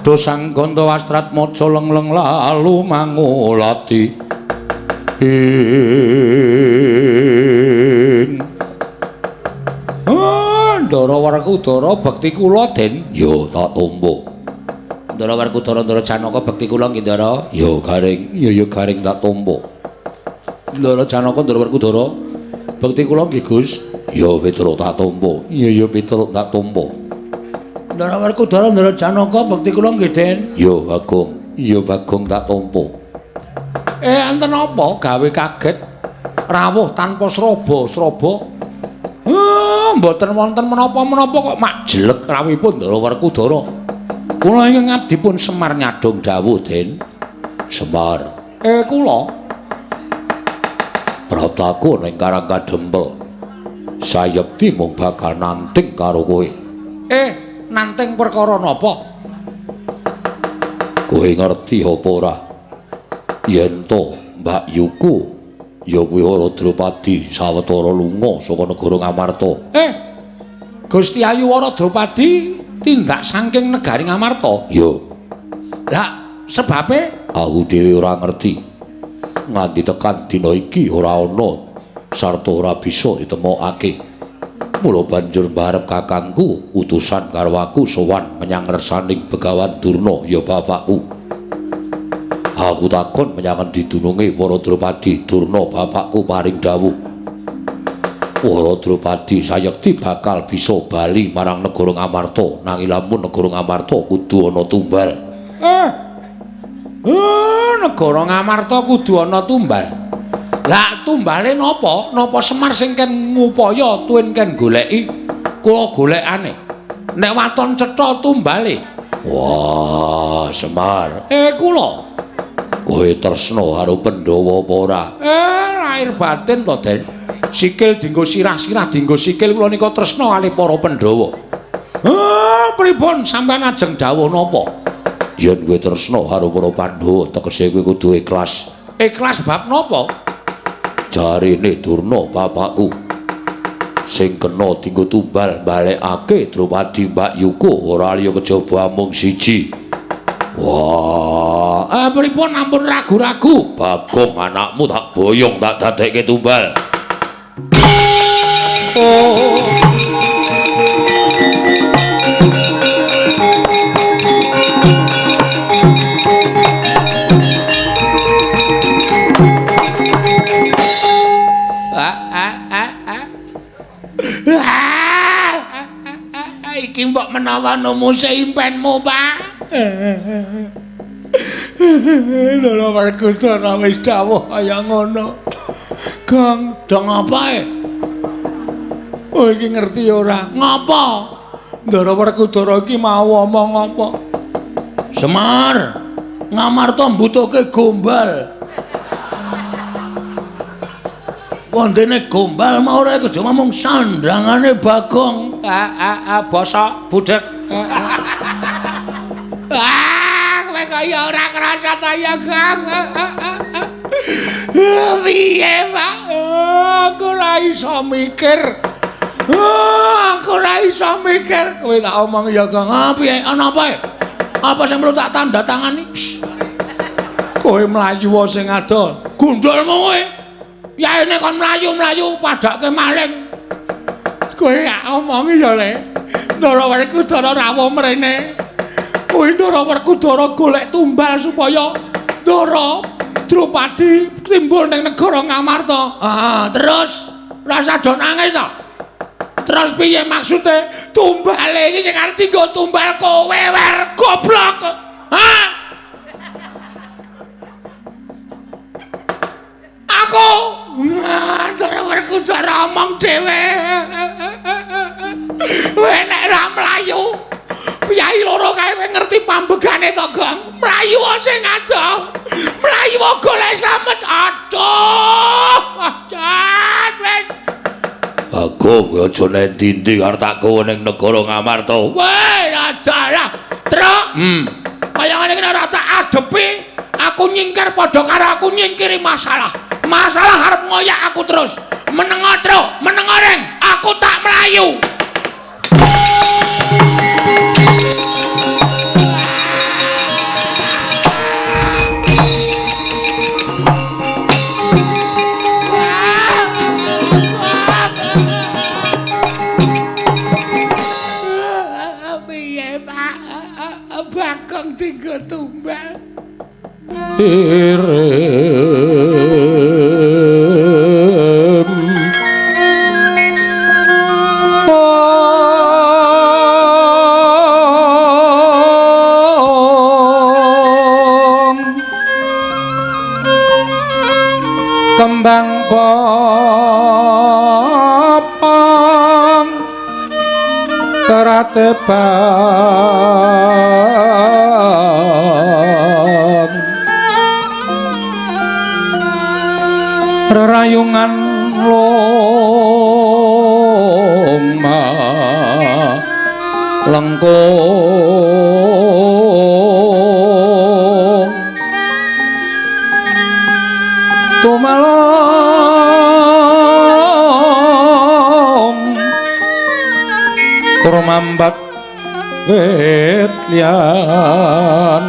dosang ganda wastrat maca lengleng lalu mangulati Ndara Werkudara bekti kula Den ya tak tampa Ndara Werkudara Ndara Janaka bekti kula nggih Ndara ya garing ya garing tak tampa Ndara Janaka Ndara Werkudara bekti kula nggih Gus ya Petruk tak tampa ya Petruk tak tampa Ndara Werkudara Ndara Janaka bekti kula nggih Den ya Bagong tak tampa enten apa gawe kaget rawuh tanpa sraba mboten wonten menapa-menapa kok mak jelek rawuhipun Ndara Werkudara kula ingkang ngabdipun Semar nyadong dawuh Den Semar kula prataku ning Karang Kadempel sayekti mung bakal nanting karo kowe nanting perkara napa kowe ngerti apa ora yen to Mbak Yuku ya kuwi ora Drupadi sawetara lunga saka negara Ngamarta Gusti Ayu Wara Drupadi tindak saking negari Ngamarta ya lah sebabe aku dhewe ora ngerti nganti tekan dina iki ora ana sarta ora bisa ditemokake mula banjur mbarep kakangku utusan karo aku sowan menyang resaning Begawan Durna ya bapakku aku takon menyang endi dununge para Drupadi Durna bapakku paring dawuh para Drupadi sayekti bakal bisa bali marang negara Ngamarta nanging lamun negara Ngamarta kudu ana tumbal negara Ngamarta kudu ana tumbal lah tumbale napa Semar sing ken ngupaya tuwin ken goleki kula golekane nek waton cetha tumbale wah Semar kula kowe tresna karo Pandhawa apa ora lahir batin to Den sikil dienggo sirah-sirah dienggo sikil kula nika tresna kali para Pandhawa pripun sampean ajeng dawuh napa yen kowe tresna karo para Pandhawa tegese kowe kudu ikhlas bab napa jarine Durna bapakku sing kena dienggo tumbal balekake Drupadi Mbak Yuku ora liya kejaba mung siji wah pripun ampun ragu-ragu Bagong anakmu tak boyong tak dadekke tumbal iki mbok menawa numuse impenmu Pak Ndara Werkudara wis dawuh kaya ngono Gang dong apae kowe iki ngerti ora ngapa Ndara Werkudara iki mau omong apa Semar Ngamarta mbutuhke gombal wondene gombal mau ora kejaba mung sandangane Bagong basa budhek kowe kaya ora krasa ta ya Gang piye Pak aku ora iso mikir kowe tak omong ya Gang piye ana apa apa sing perlu tak tanda tangani kowe mlayu wae sing adol gundulmu kowe yaene kon mlayu padake maling kowe omongi ya Le Ndara Werkudara rawuh mrene kowe Ndara Werkudara golek tumbal supaya Ndara Drupadi timbul ning negara Ngamarta terus rasa do nangis to terus piye maksude tumbale iki sing arep dienggo tumbal kowe wer goblok aku Ndara Werkudara omong dhewe nek ra mlayu piyai loro kae kowe ngerti pambegane to Gang mlayu sing adoh mlayu golek slamet aduh jan wis Bagong aja nendi-endi arep tak kowe ning negara Ngamarta weh adalah truk kaya ngene iki ora tak adepi aku nyingkir padha karo aku nyingkiri masalah arep ngoyak aku terus menengo truk menengo reng aku tak mlayu Bagong tinggo tumbal. Kembang popong keratebang rerayungan loma lengkung tumalong kurmambat wit liyan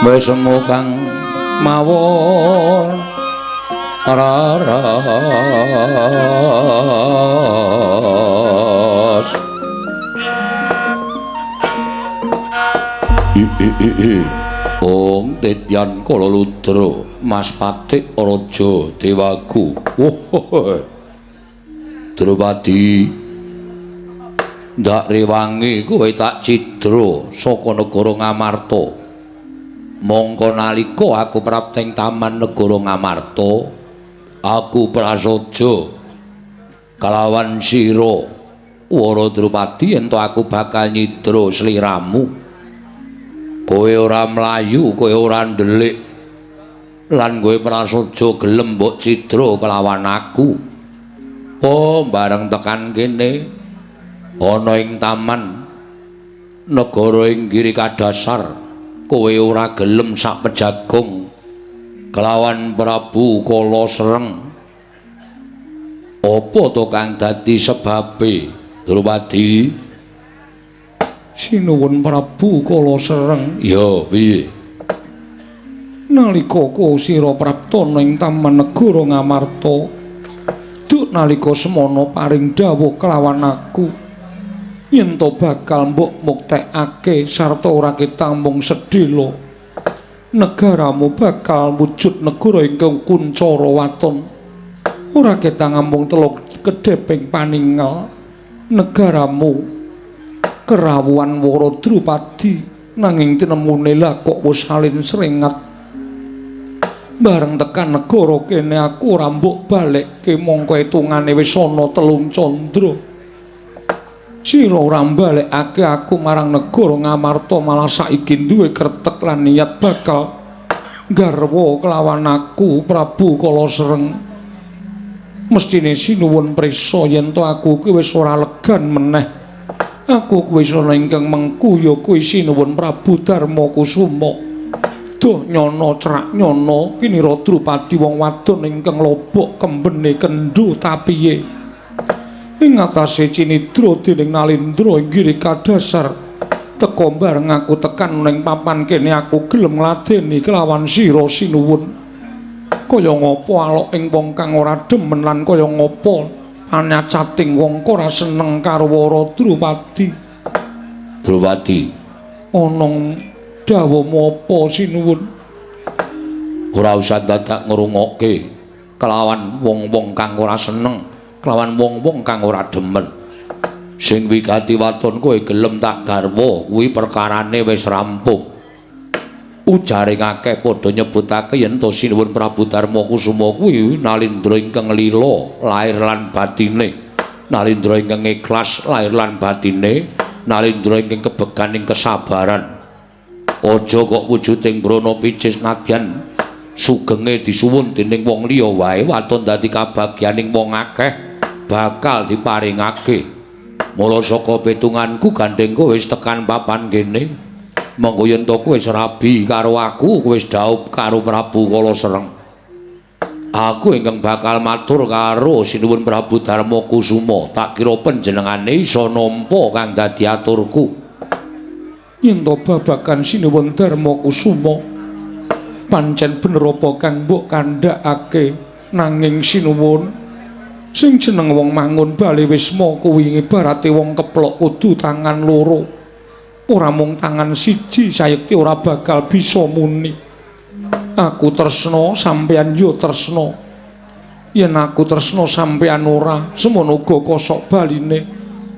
wis semu kang mawon raras Om Tedyan Kalaludra Mas Patik Raja Dewagu. Drupadi ndak rewangi kowe tak cidra saka negara Ngamarta. Mongko nalika aku prapteng taman negara Ngamarta, aku prasaja kalawan sira Wara Drupadi ento aku bakal nyidra sliramu. Kowe ora mlayu, kowe ora ndelik. Lan kowe prasaja gelem mbok cidra kelawan aku. Oh, bareng tekan kene ana ing taman negara ing Giri Kadasar, kowe ora gelem sak pejagong kelawan Prabu Kala Sereng. Apa to kang dadi sebabe, Drupadi? Sinuwun Prabu Kala Sereng. Ya, piye? Nalika sira prapta ing taman negara Ngamarta, duk nalika semana paring dawuh kelawan aku yen to bakal mbok muktekake sarta ora ketambung sedhela negaramu bakal wujud negara ingkang kuncara waton, ora ketambung teluk kedheping paninggal negaramu kerawuhan Wara Drupadi, nanging tinemune lah kok wis salin srengat. Bareng tekan negara kene aku ora mbok balekke, mongko etungane wis ana 3 candra. Sira ora balekake aku marang negara Ngamarta, malah saiki duwe kretek lan niat bakal garwa kelawan aku Prabu Kala Sereng. Mestine sinuwun prisa yen to aku kuwi wis ora legan meneh. Aku kuwi ana ingkang mengku ya kuwi sinuwun Prabu Darma Kusuma. Duh nyono cerak nyono kinira Drupadi wong wadon ingkang lobok kembene kendhu tapiye ing atase cinidra dening Nalindra ing Giri Kadasar. Teka bareng aku tekan ning papan kene aku gelem ngladeni kelawan sira sinuwun. Kaya ngapa alok ing wong kang ora demen lan kaya ngapa anyacating wong ora seneng karo Wara Drupadi. Drupadi Ana dawuhmu apa sinuwun? Ora usah dadak ngrungokke kelawan wong-wong kang ora seneng, kelawan wong-wong kang ora demen. Sing wigati waton kowe gelem tak garwa, kuwi perkarane wis rampung. Ujare akeh padha nyebutake yen to sinuwun Prabu Darma Kusuma kuwi Nalindra ingkang lila lair lan batine, Nalindra ingkang ikhlas lair lan batine, Nalindra ingkang kebeganing kesabaran. Aja kok wujuding brana picis nadyan sugenge disuwun dening wong liya wae, waton dadi kabagyaning wong akeh bakal diparingake. Mula saka petunganku gandeng kowe wis tekan papan kene, monggo yen to kowe wis rabi karo aku, kowe wis dhaup karo Prabu Kala Sereng. Aku ingkang bakal matur karo sinuwun Prabu Darma Kusuma, tak kira panjenengane isa nampa kang dadi aturku. Yen to babagan sinuwun Darma Kusuma pancen bener apa kang mbok kandhakake nanging sinuwun sing jeneng wong mangun bali wisma kuwi ibarate wong keplok kudu tangan loro. Ora mung tangan siji sayekti ora bakal bisa muni. Aku tresna sampeyan yo tresna. Yen aku tresna sampeyan ora, semono uga kosok baline.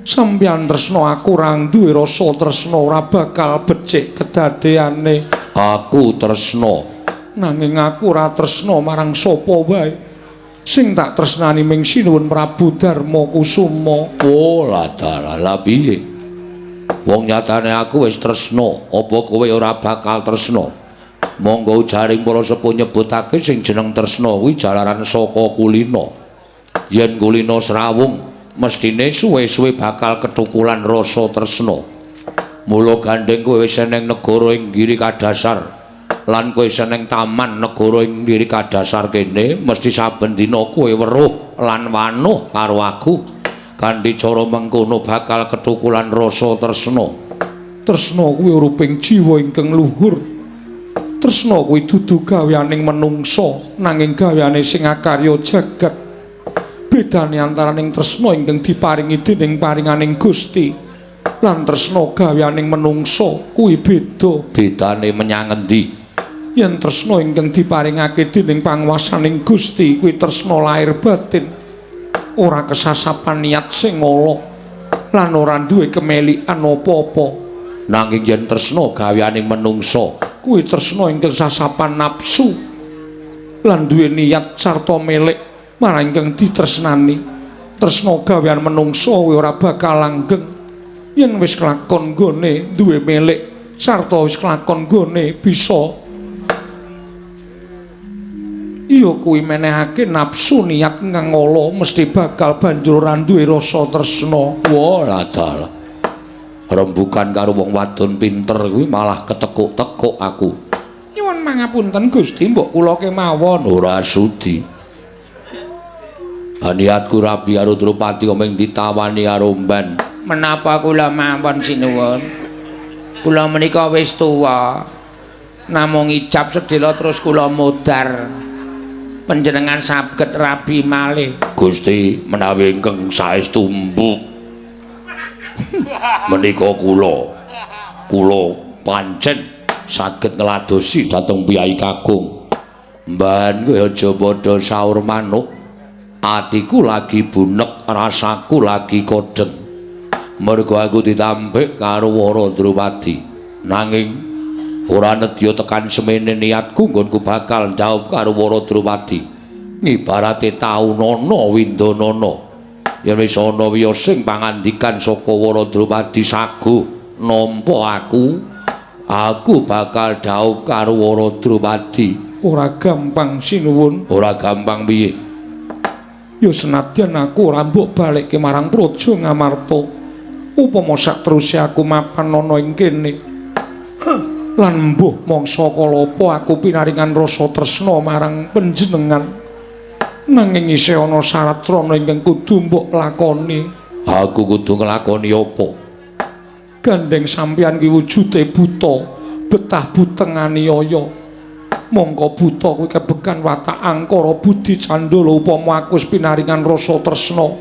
Sampeyan tresna aku ora duwe rasa tresna ora bakal becik kedadeane. Aku tresna Nanging aku ora tresna marang sapa wae. Sing tak tresnani ming sinuwun Prabu Darma Kusuma. Oh, lah piye? Wong nyatane aku wis tresna, apa kowe ora bakal tresna? Monggo jaring para sepuh nyebutake sing jeneng tresna kuwi jalaran saka kulina. Yen kulina srawung, mestine suwe-suwe bakal ketukulan rasa tresna. Mula gandeng kowe wis seneng negara ing Giri Kadasar. Lan kowe seneng taman negara ing Giri Kadasar kene, mesti saben dina kowe weruh lan wanuh karo aku. Kanthi cara mengkono bakal ketukulan rasa tresna. Tresna kuwi uriping jiwa ingkang luhur. Tresna kuwi dudu gaweaning manungsa, nanging gaweane sing akarya jagat. Bedane antaraning tresna ingkang diparingi dening paringaning Gusti lan tresna gaweaning manungsa kuwi beda. Bedane menyang endi? Yen tresna ingkang diparingake dening panguwasaning Gusti kuwi tresna lahir batin. Ora kesasapan niat sing ala lan ora duwe kemelikan apa-apa. Nanging yen tresna gaweaning manungsa kuwi tresna ingkang sasapan nafsu lan duwe niat sarta melek marang ingkang ditresnani. Tresna gawean manungsa kuwi ora bakal langgeng yen wis kelakon nggone duwe melek sarta wis kelakon nggone bisa iya kuwi menehake nafsu niat kang ala mesti bakal banjur ora duwe rasa tresna. Wah, dalah. Rembugan karo wong wadon pinter kuwi malah ketekuk-tekuk aku. Nyuwun mangapunten Gusti, mbok kula kemawon. Ora sudi. Niatku Rabi Arudrupati omeng ditawani aromban. Menapa kula mawon sinuwun? Kula menika wis tuwa. Namung ijab sedhela terus kula modar. Panjenengan saged rabi malih. Gusti, menawi ingkang saestu mbuk menika kula pancen saged ngladosi dhateng piyai kakung. Mban kowe aja padha saur manuk. Atiku lagi bunek, rasaku lagi kodeng. Mergo aku ditampik karo Wara Drupadi. Nanging ora nedya tekan semene niatku nggonku bakal jawab karo Wara Drupadi. Ngibarate taunana windanana. Yen wis ana wiyosing pangandikan saka Wara Drupadi sagu nampa aku bakal jawab karo Wara Drupadi. Ora gampang sinuwun. Ora gampang piye? Ya senadyan aku ora mbok balekke marang Praja Ngamarta. Upama sak teruse aku mapan ana ing kene. Lan mbuh mangsa kalapa aku pinaringan rasa tresna marang panjenengan. Nanging isih ana syarat trana ingkang kudu mbok lakoni. Aku kudu nglakoni apa? Gandeng sampeyan ki wujude buta, betah buteng aniaya. Mongko buta kuwi kebekan watak angkara budi candala upama aku wis pinaringan rasa tresna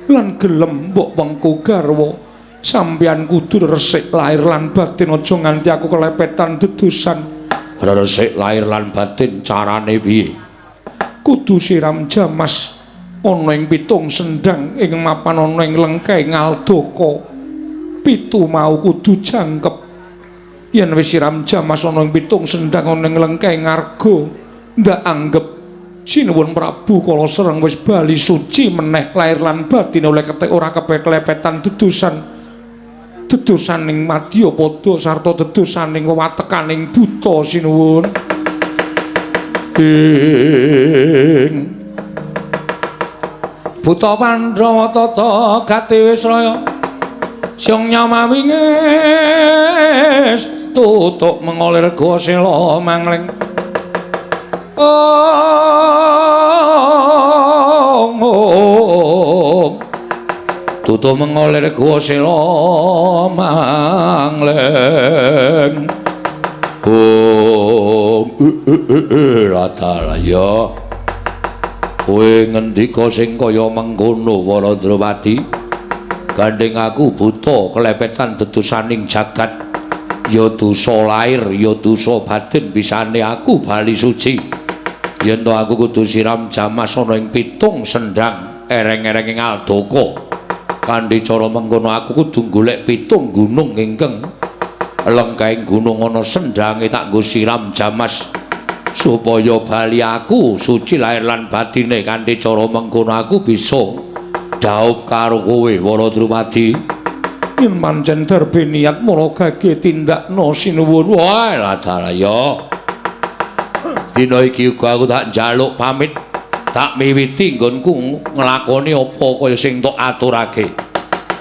lan gelem mbok wengku garwa. Sampeyan kudu resik lahir lan batin, aja nganti aku kelepetan dedosan. Resik lahir lan batin carane piye? Kudu siram jamas ana ing pitung sendang ing mapan ana ing lengkeng Ngaldaka. Pitu mau kudu jangkep. Yen wis siram jamas ana ing pitung sendang ana ing lengkeng Ngarga, ndak anggep sinuwun Prabu kala sereng wis bali suci meneh lahir lan batin oleh ketek ora kepeklepetan dedosan. Dedosaning Madyapada sarta dedosaning wewatekaning buta sinuwun. Buta Pandhawa tata gati wis raya sing nyamawingis tutuk mengolir gosela mangling. Tutuk mengolir gosela mangling. Rata ya. Kowe ngendika sing kaya mengkono Waradrawati. Gandeng aku buta kelepetan dedosaning jagat. Ya dosa lair, ya dosa batin bisane aku bali suci. Yen to aku kudu siram jamas ana ing pitung sendhang ereng-ereng ing Aldaka. Kanthi cara mengkono aku kudu golek pitung gunung ingkang lengkaing gunung ana sendhange tak nggo siram jamas. Supaya bali aku suci lahir lan batine kanthi cara mengkono aku bisa dhaup karo kowe Waradrawati. Yen pancen darbe niat mula gage tindakna sinuwun. Wah, ladalaya. Dina iki uga aku tak njaluk pamit, tak miwiti nggonku nglakoni apa kaya sing tok aturake.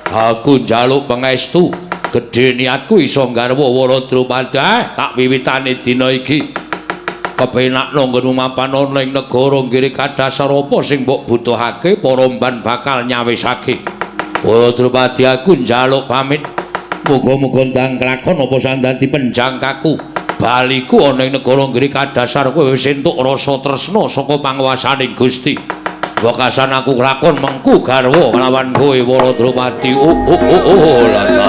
Aku njaluk pangestu, gedhe niatku iso garwa Waradrawati. Tak wiwitane dina iki. Kepenakno nggon mapan ana ing negara ngiri kadhasar apa sing mbok butuhake para mban bakal nyawisake. Waradrawati aku njaluk pamit. Muga-muga ndang kelakon apa sandati penjangkaku. Baliku ana ing negara ngiri kadhasar kowe wis entuk rasa tresna saka panguwasaning Gusti. Wekasan aku kelakon mengku garwa kelawan kowe Waradrawati. Lata.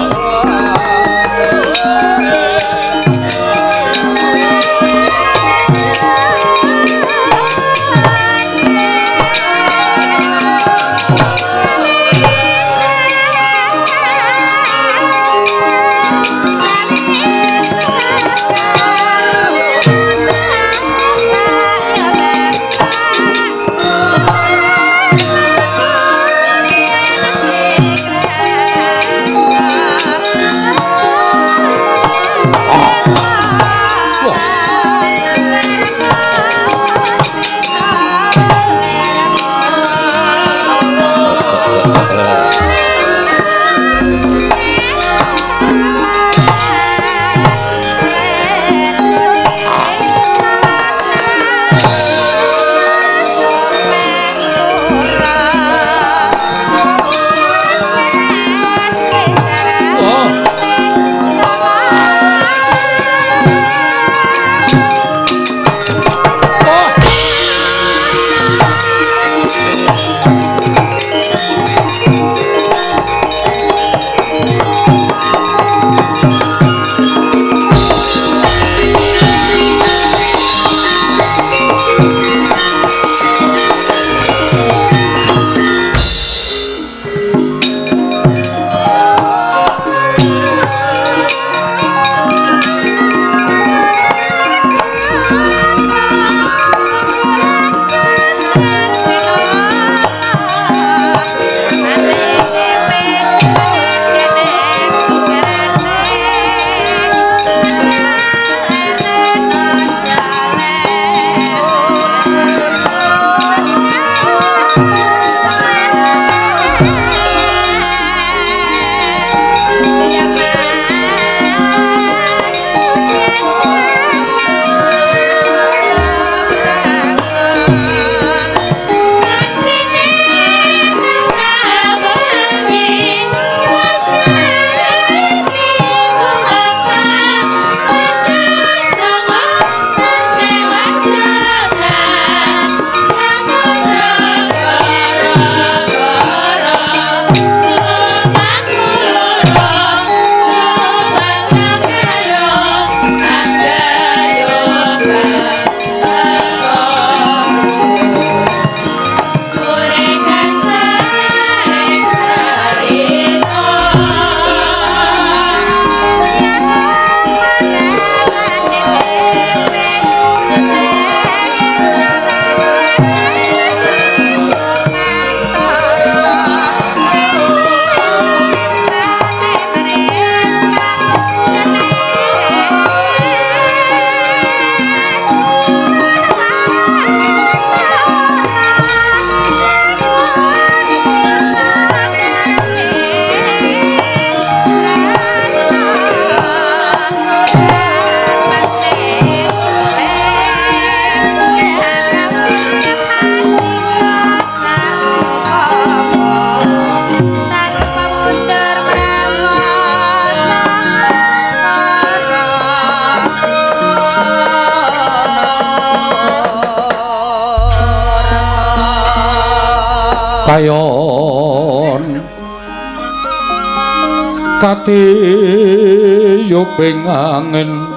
kayon kati yuping angin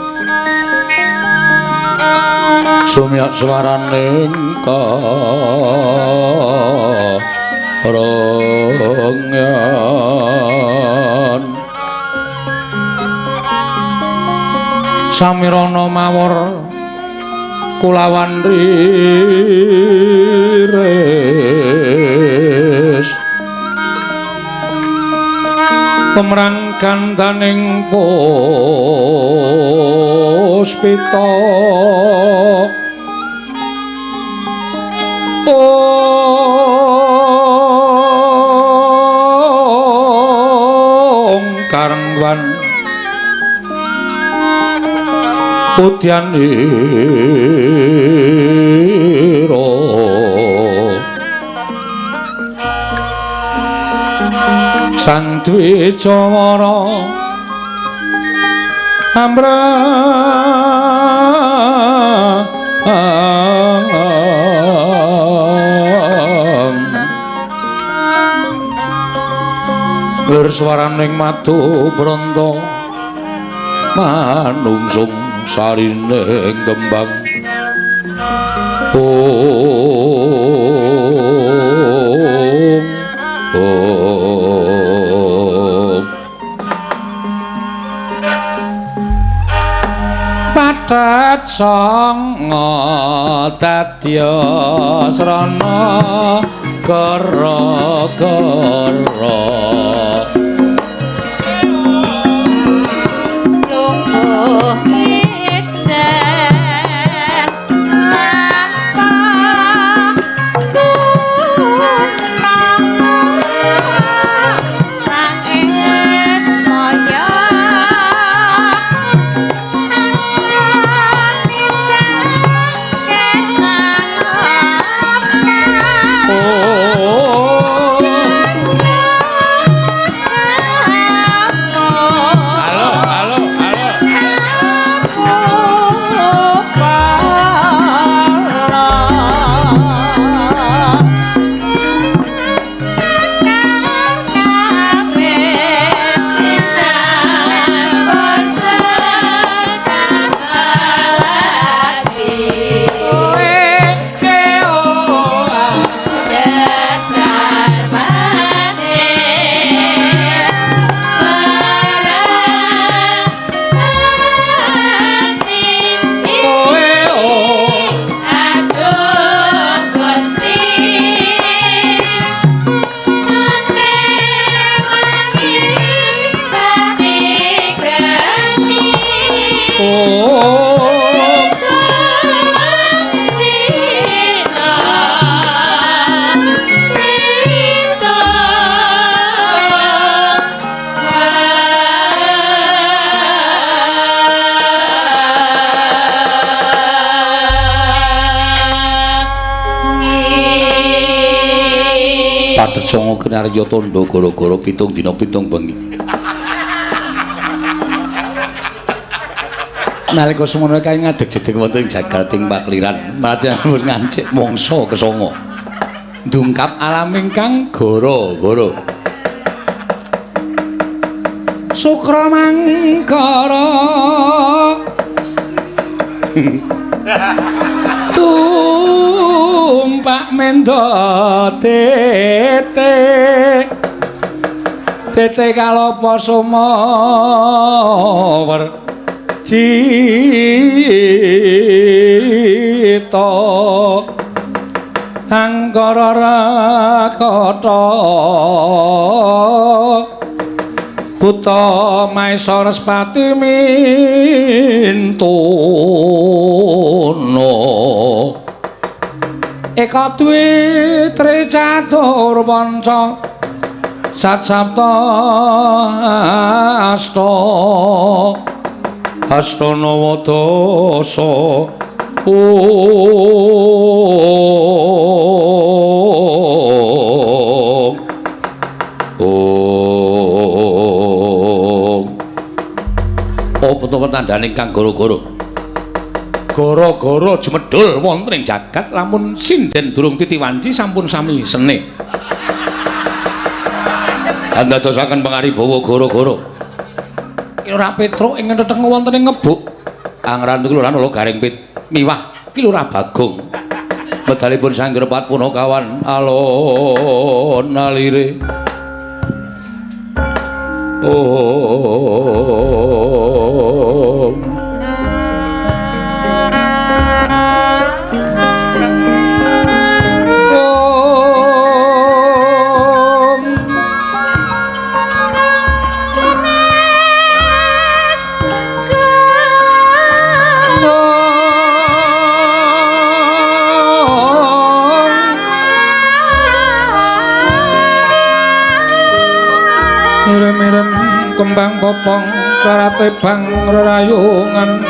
sumyak swaraning karengan samirana mawur kulawan riris pemeran gandaning puspita karengwan putyan ira sang duwe cawara lir swaraning madu branta manungsung sarining kembang patet sanga dadya srana gara-gara Songo kinarya tondo gara-gara 7 dina 7 bengi. Nalika semono kae ngadeg-jedeg wonten ing jagating pakliran, majampun ngancik mangsa kesanga. Ndungkap alam ingkang gara-gara. Sukra mangkara tumpak mendo tete kalopa sumawar cita angkara rakata buta maesara Spati mintuna eka duwe tri catur panca sat sapta astana wadasa apa tandane kang gara-gara gara-gara jemedhul wonten ing jagat lamun sinden durung titiwanci sampun sami sene Andadosaken pangaribawa gara-gara Lurah Petruk ing teteng wonten ing Ngebuk. Angran kelurahan Ula Garing Pit miwah Ki Lurah Bagong. Medalipun Sanggerepat punakawan alon alire. Kembang popong sarate bang rerayungan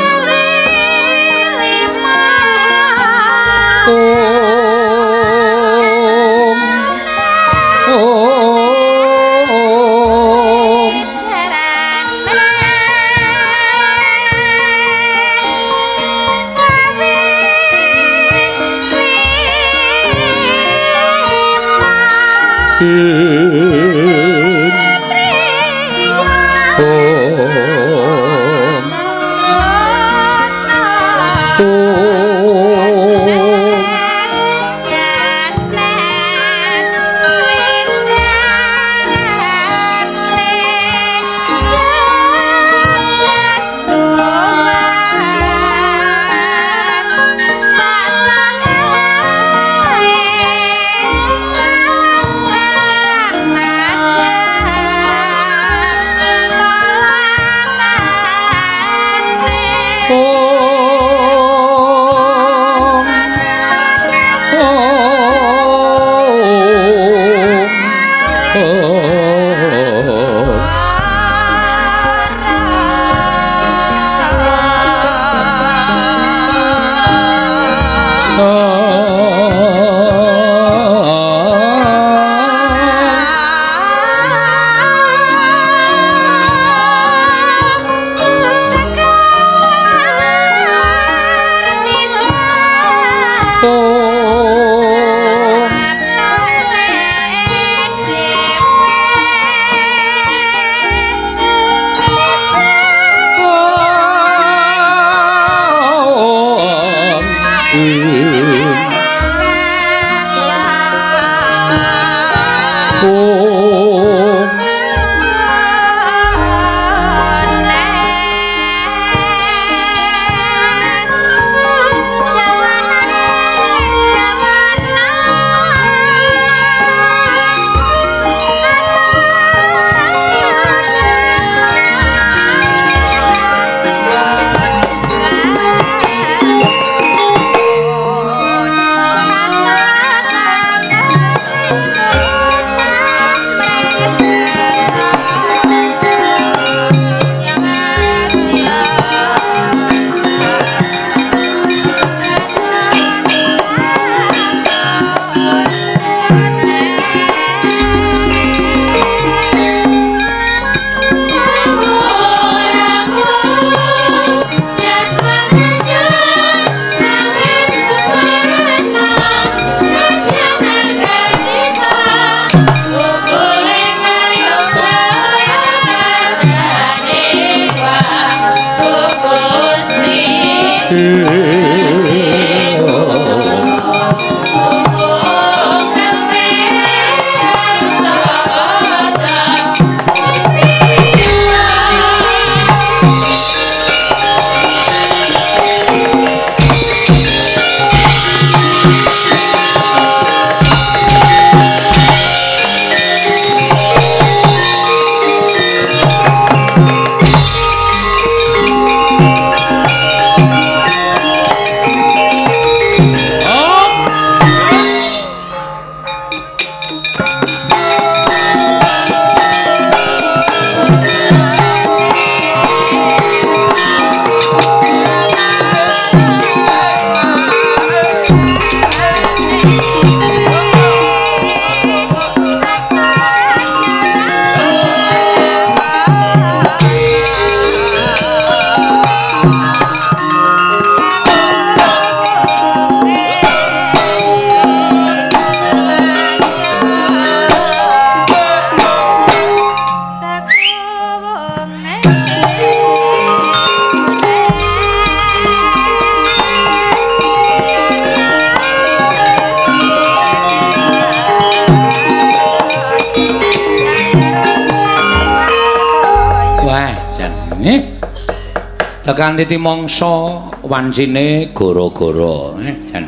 Tekan titi mangsa wancine gara-gara jan.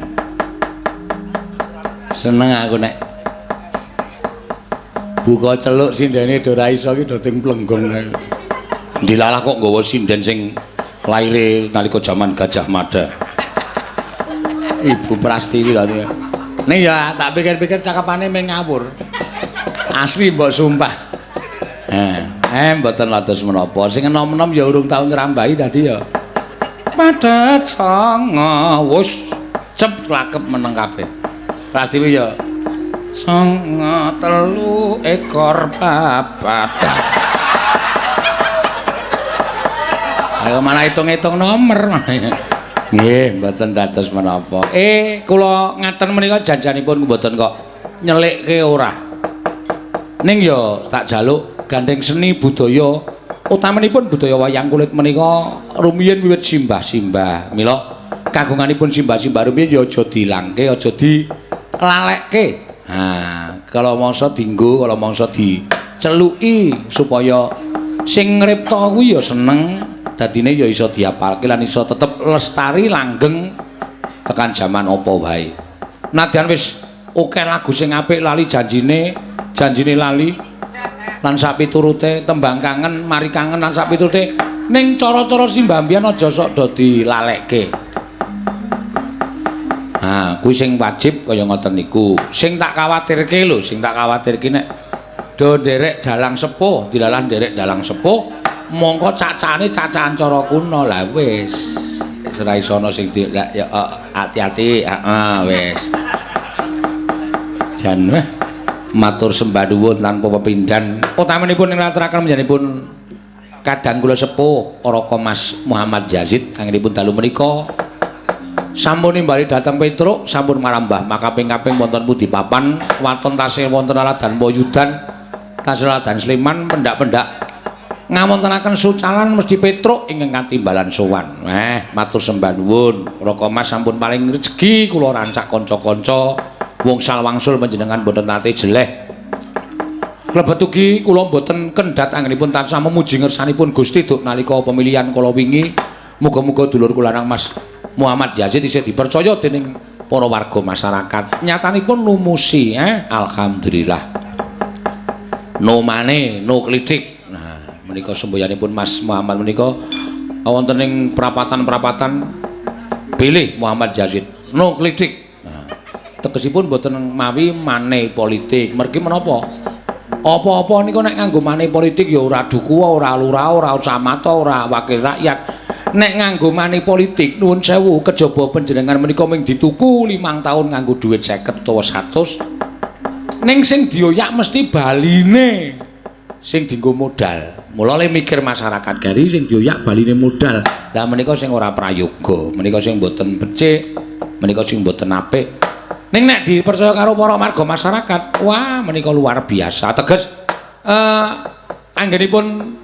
Seneng aku nek buka celuk sindene do ra iso ki do ting plenggong. Dilalah kok nggawa sinden sing laire nalika jaman Gajah Mada. Ibu Prastiwi lho. Ning ya tak pikir-pikir cakepane mung ngawur. Asli mbok sumpah. Mboten lados menapa. Sing enom-enom ya urung tau nyrambahi dadi ya. Padat sanga wus cep lakep meneng kabeh. Prastiwi ya. Sanga telu ekor papat. Ayo mana hitung-hitung nomor. Nggih, mboten dados menapa. Kula ngaten menika janjanipun mboten kok nyelikke ora. Ning ya tak jaluk gandeng seni budaya utamanipun budaya wayang kulit menika rumiyin wiwit simbah-simbah. Mila kagunganipun simbah-simbah rumiyin ya aja dilangke, aja dilalekke. Kalau mangsa dienggo, kalau mangsa diceluki supaya sing ngripta kuwi ya seneng, dadine ya iso diapalke lan iso tetep lestari langgeng tekan jaman apa wae. Nadyan wis akeh lagu sing apik lali janjine lali lan sapiturute tembang kangen mari kangen lan sapiturute ning cara-cara simbah mbiyen aja sok do dilalekke. Kuwi sing wajib kaya ngoten niku. Sing tak kawatirke lho, sing tak kawatirke nek do nderek dalang sepuh, dilalah nderek dalang sepuh, mongko cacane cacahan cara kuna. Lah wis. Wis ora iso ana sing ya hati-hati, wis. Jan matur sembah nuwun tanpa pepindhan. Utamanipun ing laturaken menjenipun kadang kula sepuh Raka Mas Muhammad Yazid anggenipun dalu menika sampun nimbali dhateng Petruk sampun marambah makaping-kaping wonten pundi papan waton tasih wonten aladan Moyudan tasih aladan Sleman pendak-pendak ngamontenaken sucalan mesti Petruk ingkang katimbalan sowan. Matur sembah nuwun Raka Mas sampun paring rejeki kula rancak kanca-kanca wungsal wangsul panjenengan boten nate jeleh. Klebet ugi kula boten kendhat anggenipun tansah memuji ngersanipun Gusti duk nalika pemilihan kala wingi. Muga-muga dulur kula nang Mas Muhammad Yazid isih dipercaya dening para warga masyarakat. Nyatanipun numusi, alhamdulillah. No mane, no klitik. Nah, menika semboyanipun Mas Muhammad menika wonten ing perapatan-perapatan bilih Muhammad Yazid. No klitik. Nah, tegesipun boten mawi mane politik. Mergi menapa? Apa-apa niku nek nganggo mane politik ya ora duku, ora lurah, ora camata, ora wakil rakyat. Nek nganggo mani politik nuwun sewu kejaba panjenengan menika ming dituku 5 taun nganggo dhuwit 50 utawa 100 ning sing dioyak mesti baline sing dienggo modal. Mula le mikir masyarakat gari sing dioyak baline modal. Lah menika sing ora prayoga, menika sing mboten becik, menika sing mboten apik. Ning nek dipercaya karo para marga masyarakat, wah menika luar biasa. Teges anggenipun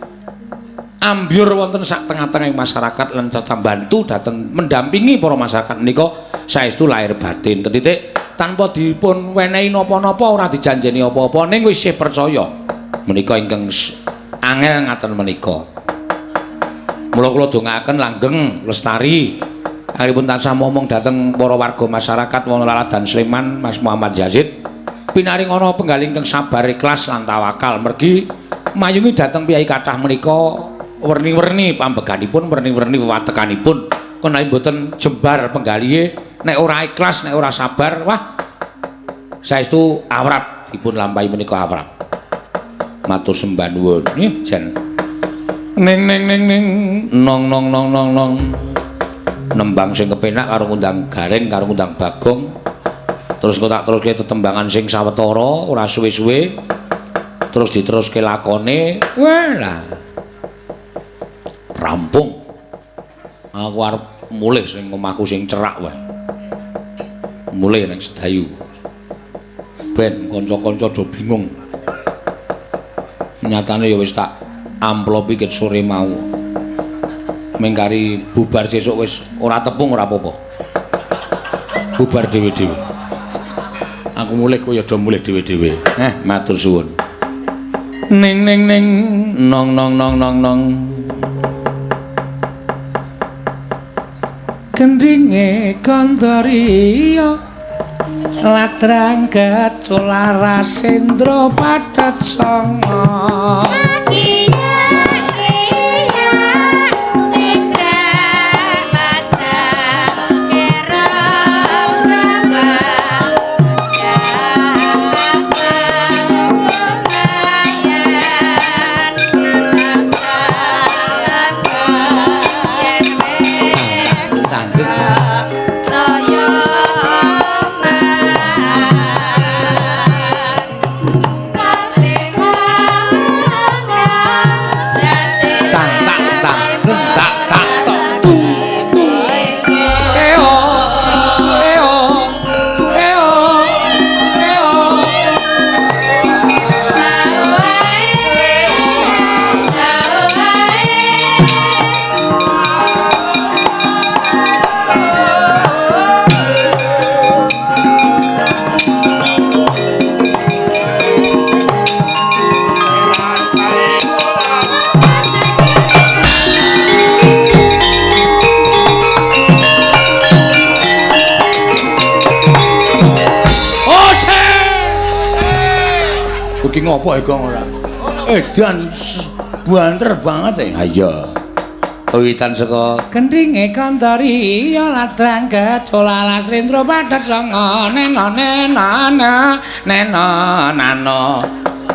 ambyur wonten sak tengah-tengah masyarakat lan cacah bantu dateng mendampingi para masyarakat menika saestu lahir batin ketitik tanpa dipun wenehi napa-napa ora dijanjeni apa-apa ning wis percaya menika ingkang angel ngaten menika. Mula kula dongaaken langgeng lestari aripun tansah momong dateng para warga masyarakat wonten Laladan Sleman Mas Muhammad Yazid pinaring ana penggal ingkang sabar ikhlas lan tawakal mergi mayungi dateng piyai kathah menika werni-werni pambeganipun, werni-werni wewatekanipun. Konawi mboten jembar penggalihe, nek ora ikhlas, nek ora sabar, wah saestu awrat dipun lampahi menika awrat. Matur sembah nuwun. Nggih, jan. Ning nong. Nembang sing kepenak karo ngundang Gareng, karo ngundang Bagong. Terus kok tak teruske tetembangan sing sawetara, ora suwe-suwe. Terus diteruske lakone. Walah. Rampung. Aku arep mulih sing omahku sing cerak wae. Mulih ning Sedayu. Ben kanca-kanca do bingung. Nyatane ya wis tak amplopi ket sore mau. Mengkari bubar sesuk wis ora tepung ora apa-apa. Bubar dhewe-dhewe. Aku mulih kowe ya do mulih dhewe-dhewe. Matur suwun. Ning nong. gendhinge Gandariya ladrang Gacularas Sendra Padat Sanga iki ngopo iku ora edan banter banget ha iya wiwitan saka gendhinge Gandariya ladrang Gacularas Sendra Padat Sanga nena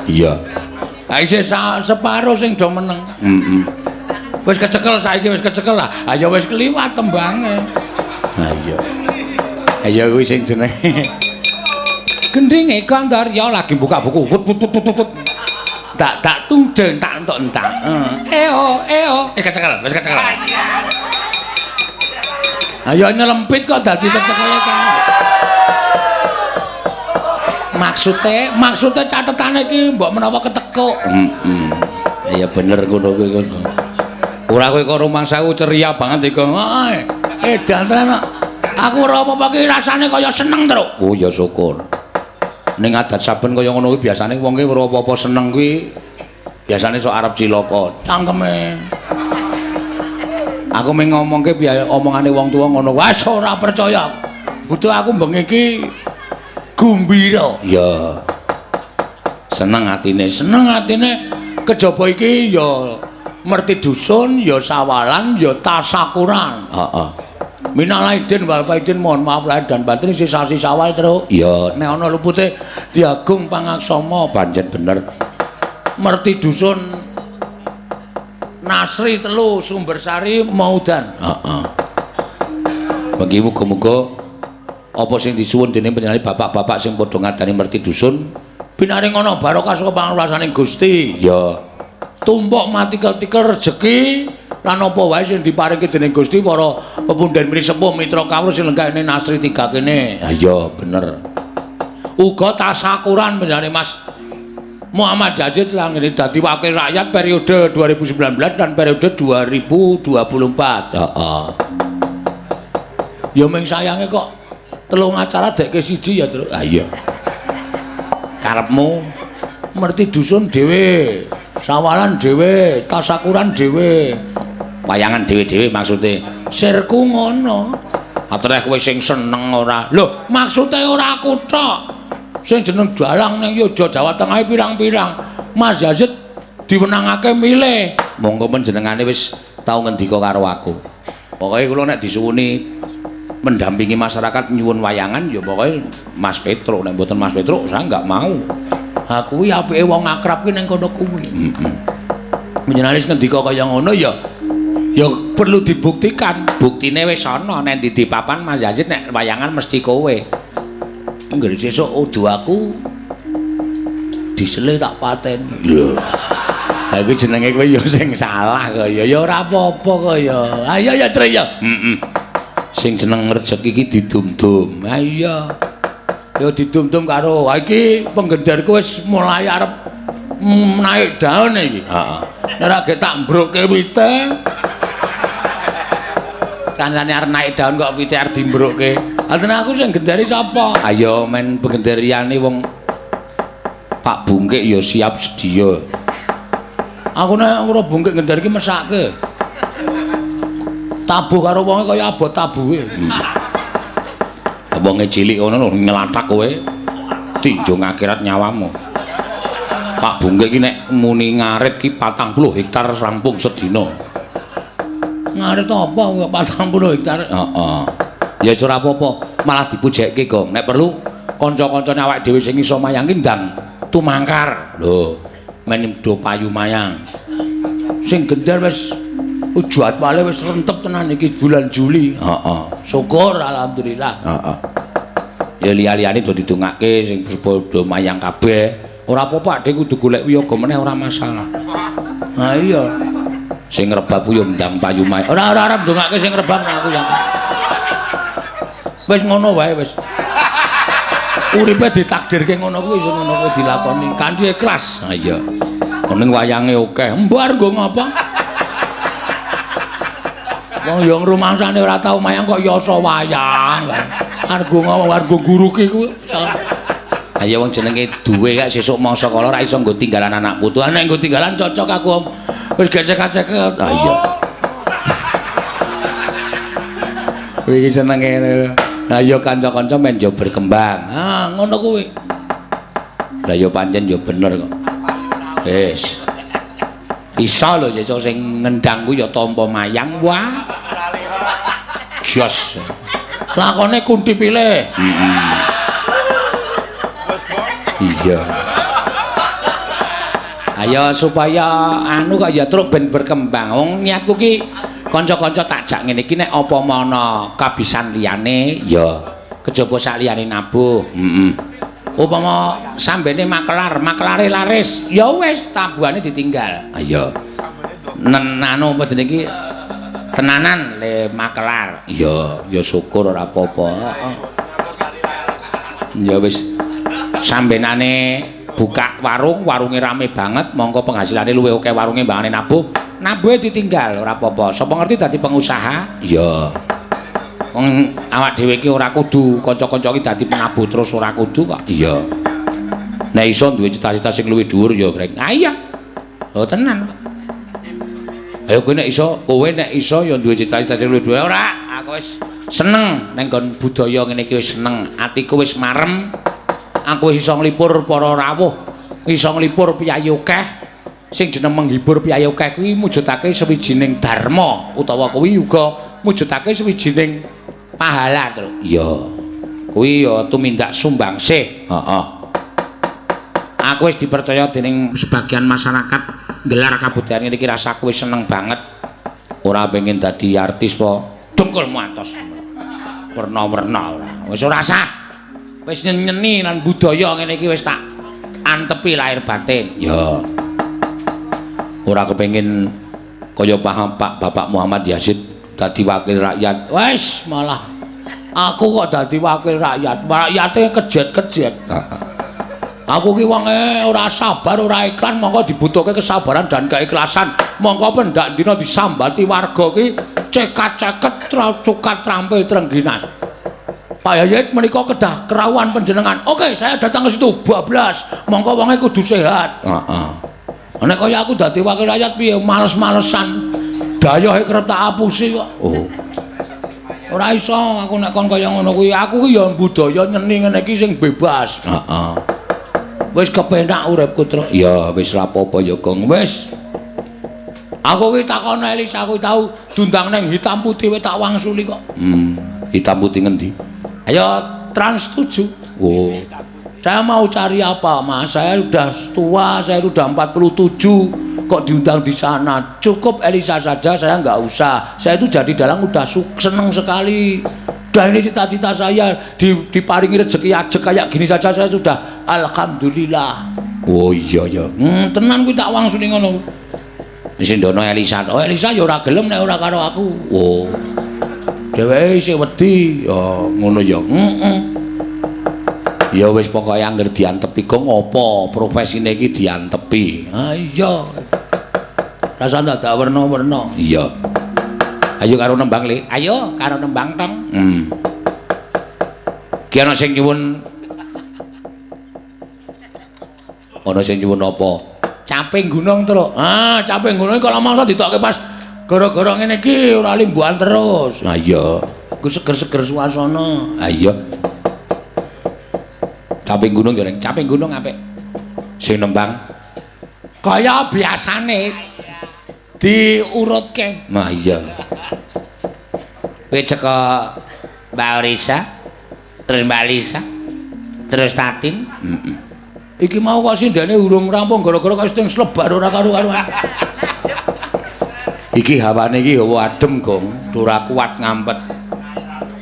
iya ha isih separo sing do meneng wis kecekel saiki wis kecekel lah ha ya wis kliwat tembange ha iya kuwi sing jenenge gendhinge Gandariya lagi buka buku tak tundeng tak entuk-entak kecekel wis kecekel ayo nyelempit kok dadi kecekel kan maksude catetane iki mbok menawa ketekuk ya bener ngono kuwi ngono ora kowe karo rumangsaku ceria banget iku dantren aku ora apa-apa ki rasane kaya seneng terus oh ya syukur ning adat saben kaya ngono kuwi biasane wong ki ora apa-apa seneng kuwi biasane sok arep cilaka cangkeme aku mung ngomongke omongane wong tuwa ngono wis ora percaya butuh aku bengi iki gumbira ya seneng atine kejaba iki ya merti dusun ya sawalan ya tasakuran heeh minal aidin wal faidin mohon maaf lahir dan batin sisa sawal terus ya nek ana lupute diagung pangaksama pancen bener merti dusun Nasri telu Sumbersari Maudan heeh bagi muga-muga apa sing disuwun dening panjenengan bapak-bapak sing padha ngadani merti dusun binaring ana barokah saka pangurasaning Gusti ya tumpuk matikel-tikel rejeki lan apa wae sing diparingke dening Gusti para pepundhen mrisepuh mitra kawruh sing lenggahne Nasri 3 kene. Ha iya bener. Uga tasakuran panjenengane Mas Muhammad Yazid lan ngene dadi wakil rakyat periode 2019 dan periode 2024. Heeh. Ya mung sayange kok telung acara dekke siji ya terus. Ha iya. Karepmu merti dusun dhewe, sawalan dhewe, tasakuran dhewe. Wayangan dhewe-dhewe maksude sirku ngono atureh kowe sing seneng ora lho maksude ora aku tok sing jeneng dalang ning Yoja Jawa Tengah pirang-pirang Mas Yazid diwenangake milih monggo panjenengane wis tau ngendika karo aku pokoke kula nek disuwuni mendampingi masyarakat nyuwun wayangan ya pokoke Mas Petro nek mboten Mas Petro saya enggak mau ha kuwi apike wong akrab ki ning kono kuwi panjenengane ngendika kaya ngono ya perlu dibuktikan buktine wis ana nek ndi papan Mas Yazid nek wayangan mesti kowe nggih sesuk udu aku disele tak pateni lho ha iki jenenge kowe ya sing salah kaya ya ora apa-apa kaya ayo ya Tri ya sing jeneng rejeki iki didum-dum ha iya ya didum-dum karo ha iki penggendarku wis mulai arep naik daun iki heeh nek ora ge tak mbroke wite kancane arep naik daun kok wite arep dimbroke. Aten aku sing gendari sapa? Ayo men pengendariane wong Pak Bungkik ya siap sedia. Aku nek ora Bungkik gendari ki mesake. Tabuh karo wonge kaya abot tabuhe. Wonge cilik ngono lho nyelathak kowe. Tinjung akhirat nyawamu. Pak Bungke iki nek muni ngarit ki 40 hektar rampung sedina. Ngarit apa 40 hektar? Heeh. Ya ora apa-apa, malah dipujekke, Gong. Nek perlu kanca-kancane awake dhewe sing iso mayang ki ndang tumangkar. Lho, men do payu mayang. Sing gendar wis jadwale wis rentep tenan iki bulan Juli. Heeh. Syukur alhamdulillah. Heeh. Ya liya-liyane do didongake sing do mayang kabeh. Ora apa-apa, Dik kudu golek wiyaga meneh ora masalah. Ha iya. Sing rebab yo ndang payu mayang. Ora arep ndongake sing rebab aku ya. Wis ngono wae wis. Uripe ditakdirke ngono kuwi iso ngono kuwi dilakoni kanthi ikhlas. Ha iya. Ning wayange akeh. Mbar nggo ngapa? Wong yo ngrumangsane ora tau mayang kok yasa wayang. Argo ngomong argo guru ki kuwi. Ayo wong jenenge duwe kak sesuk mangsa kala ora iso nggo tinggalan anak putu. Nek nggo tinggalan cocok aku Om. Wis gecek-gecek. Ah iya. Kuwi iki senenge. Lah ya kanca-kanca men yo berkembang. Ah ngono kuwi. Lah ya pancen yo bener kok. Wis. Iso lho sesuk sing ngendang ku ya tampa mayang wah. Jos. Lakone kunti pilih. Iya. Ayo supaya anu kok ya truk ben berkembang. Wong niatku ki kanca-kanca takjak ngene iki nek apa ana kabisan liyane ya kejaba sak liyane nabuh. Upama sambene makelare laris ya wis tabuhane ditinggal. Ayo. Anu apa jenenge iki tenanan le makelar. Iya, ya syukur ora apa-apa. Ya wis sambenane buka warunge rame banget, mongko penghasilane luwih akeh warunge mbangane nabuhe ditinggal ora apa-apa. Sapa ngerti dadi pengusaha? Iya. Wong awak dhewe iki ora kudu kanca-kanca iki dadi penabuh terus ora kudu kok. Iya. Nek iso duwe cita-cita sing luwih dhuwur ya, Greng. Ah iya. Oh tenan. Ayo kowe nek iso ya duwe cita-cita sing luwih dhuwur ora. Aku wis seneng ning nggon budaya ngene iki wis seneng. Atiku wis marem. Aku wis iso nglipur para rawuh, iso nglipur piyayi akeh. Sing jeneng menghibur piyayi akeh kuwi mujudake sawijining dharma utawa kuwi uga mujudake sawijining pahala, Tru. Iya. Kuwi ya tumindak sumbangsih. Heeh. Aku wis dipercaya dening sebagian masyarakat gelar kabudayan iki rasaku wis seneng banget. Ora pengen dadi artis po dengkulmu atos. Werna-werna ora. Wis ora sah. Wis nyeni lan budaya ngene iki wis tak antepi lahir batin. Ya. Ora kepengin kaya Pak Bapak Muhammad Yazid dadi wakil rakyat. Wis malah aku kok dadi wakil rakyat. Rakyate kejet-kejet. Aku ki wonge ora sabar, ora ikhlas, mongko dibutuhke kesabaran dan keikhlasan. Mongko pendak dina disambati warga ki cekat-ceket cukat trampil trengginas. Pak Yayit menika kedah kerawuhan panjenengan. Oke, saya datang ke situ bablas. Mongko wonge kudu sehat. Heeh. Nek kaya aku dadi wakil rakyat piye males-malesan. Dayohe kerep tak apusi kok. Oh. Ora iso aku nek kon kaya ngono kuwi. Aku ki ya budaya nyeni ngene iki sing bebas. Heeh. Wis kepenak uripku, Tru. Ya wis ra apa-apa ya, Gong. Wis. Aku ki takon Elisa aku tau diundang nang Hitam Putih wis tak wangsuli kok. Hitam Putih ngendi? Ayo Trans 7. Oh. Saya mau cari apa, Mas? Saya sudah tua, saya sudah 47. Kok diundang di sana? Cukup Elisa saja, saya nggak usah. Saya itu jadi dalang udah seneng sekali. Dan ini cita-cita saya diparingi rezeki aja kayak gini saja saya sudah alhamdulillah. Oh iya ya. Tenan kuwi tak wangsuli ngono. Sing ndono Elisa. Oh Elisa ya ora gelem nek ora karo aku. Oh. Dheweke isih wedi. Ya ngono ya. Ya wis pokoke anggere diantepi Gong apa profesine iki diantepi. Ah iya. Rasa dadak werna-werna. Iya. Ayo karo nembang, Le. Ayo karo nembang tong. Ki ana sing nyuwun. Ana sing nyuwun apa? Caping gunung to lho. Ah, caping gunung kalau mangsa ditokke pas Gara-gara ngene iki ora limbuhan terus. Ha iya. Ku seger-seger suasana. Ha iya. Caping gunung ya, Reng. Caping gunung apik. Sing nembang kaya biasane diurutke. Nah iya. Kowe saka Mbak Orisa, terus Mbak Lisa, terus Tatin. Iki mau kok sindene urung rampung gara-gara kok sing slebar ora karo-karuan. Iki hawane iki hawa adem, Gong. Ora kuat ngampet.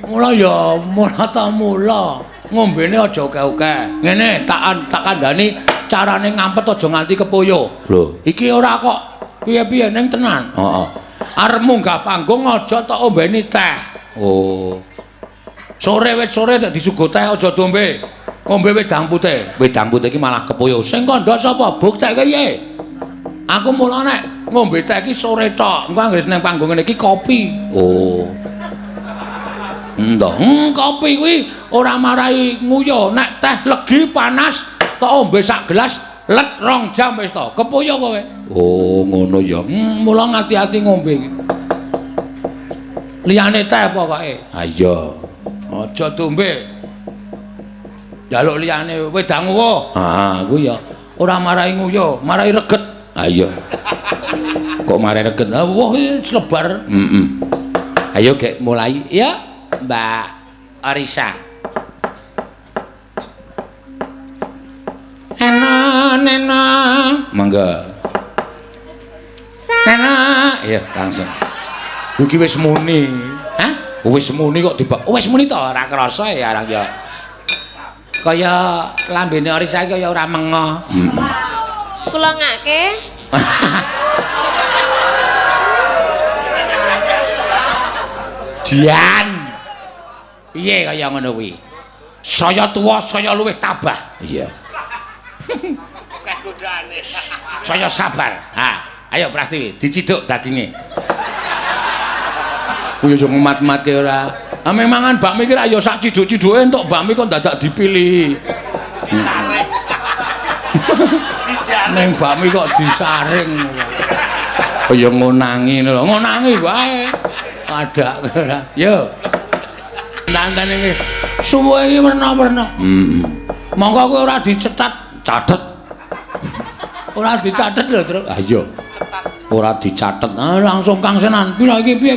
Mula ya mula ngombene aja oke-oke. Ngene tak kandhani carane ngampet aja nganti kepoyo. Lho, iki ora kok piye-piye ning tenan. Heeh. Arep munggah panggung aja tak ombeni teh. Oh. Sore wit sore nek disuguh teh aja dombe. Ngombe wedang putih. Wedang putih iki malah kepoyo. Sing kandha sapa? Buktekke piye? Aku mula nek ngombe teh iki sore tok. Engko anggere ning panggung ngene iki kopi. Oh. Ndak, kopi kuwi ora marai nguyu. Nek teh legi panas tak ombe sak gelas let 2 jam wis to. Kepoyo kowe. Oh, ngono ya. Mula ngati-ati ngombe iki. Liyane teh pokoke. Ha iya. Aja dombe. Jaluk liyane wedang uwo. Ha, kuwi ya. Ora marai nguyu, marai reget. Ha iya. Kok marai reget? Ha woh slebar. Ayo gek mulai ya, Mbak Orisa. Nena. Mangga. Nena. Ya, langsung. Iki wis muni. Hah? Wis muni kok tiba. Wis muni to, ora krasa ya arang ya. Kaya lambene Orisa iki kaya ora mengo. Kula ngake. Dian. Piye kaya ngono kuwi? Saya tuwa, saya luwih tabah. Iya. Akeh godane. Saya sabar. Ha, ayo Prastiwi, diciduk daginge. Kuwi yo ngumat-matke ora. Ah memangan bakmi ki ra yo sak ciduk-ciduke entuk bakmi kok dadak dipilih. Disaring. Dijaring. Ning bakmi kok disaring. Kaya ngonangi lho, ngonangi wae. Ada ora. Yo. Nantane iki suwe iki werna-werna. Monggo kowe ora dicetat, catet. Ora dicatet lho, Truk. Ah iya. Ora dicatet. Ah langsung kangsenan. Pira iki piye?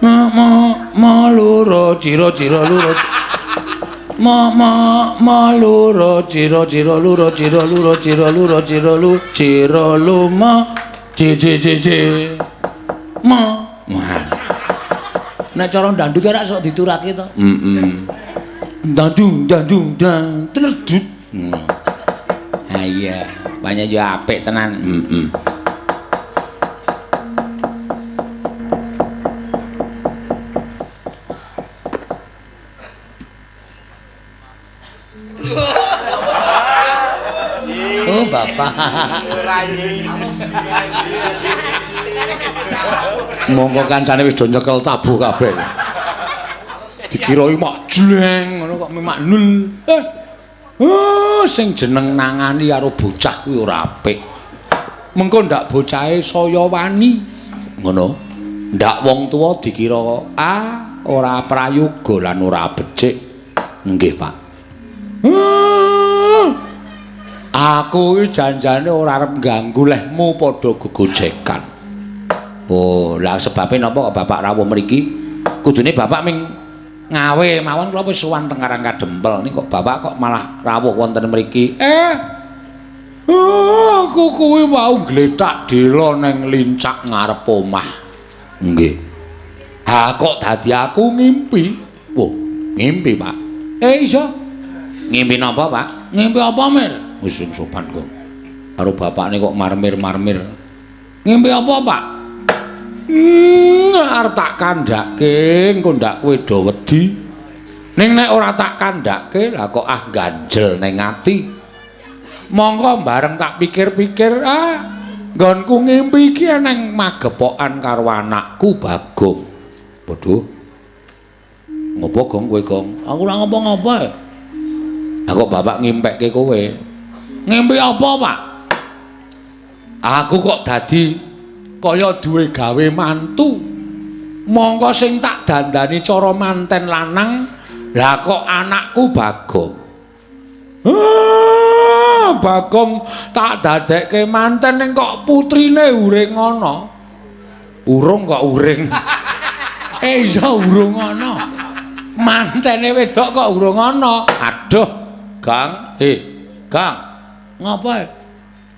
Ma loro cira-cira loro. Ma loro cira-cira loro cira lu ma ci ma. Nek cara ndanduk ora sok diturake to. Dandung dan terus dut. Ha iya, banyak yo apik tenan. Oh, Bapak. Monggo kancane wis do nyekel tabuh kabeh. Dikira iki mak jleng ngono kok mak nul. Sing jeneng nangani karo bocah kuwi ora apik. Mengko ndak bocahe saya wani. Ngono. Ndak wong tuwa dikira ora prayoga lan ora becik. Nggih, Pak. Aku iki janjane ora arep ganggu lehmu padha gegojekan. Oh, lah sebabe napa kok Bapak rawuh mriki? Kudune Bapak ming ngawe mawon kula wis sowan teng Karang Kadempel. Ning kok Bapak kok malah rawuh wonten mriki? Aku kuwi mau gletak dela ning lincak ngarep omah. Nggih. Ha kok dadi aku ngimpi? Oh, ngimpi, Pak. Iso. Ngimpi napa, Pak? Ngimpi apa, Mir? Wis sing sopan kok. Karo bapakne kok marmir-marmir. Ngimpi apa, Pak? Arep tak kandhake, engko ndak kowe do wedi. Ning nek ora tak kandhake, lah kok ganjel ning ati. Monggo bareng tak pikir-pikir, nggonku ngimpi iki neng magepokan karo anakku Bagong. Waduh. Ngopo Gong kowe, Gong? Aku ora ngopo-ngopo. Lah kok bapak ngimpekke kowe? Ngimpi apa, Pak? Aku kok dadi kaya duwe gawe mantu. Mongko sing tak dandani cara manten lanang, lah kok anakku Bagong. Bagong tak dadekke manten ning kok putrine uring ana. Urung kok uring. Iso urung ana. Mantene wedok kok urung ana. Aduh, Gang. Gang. Ngapa?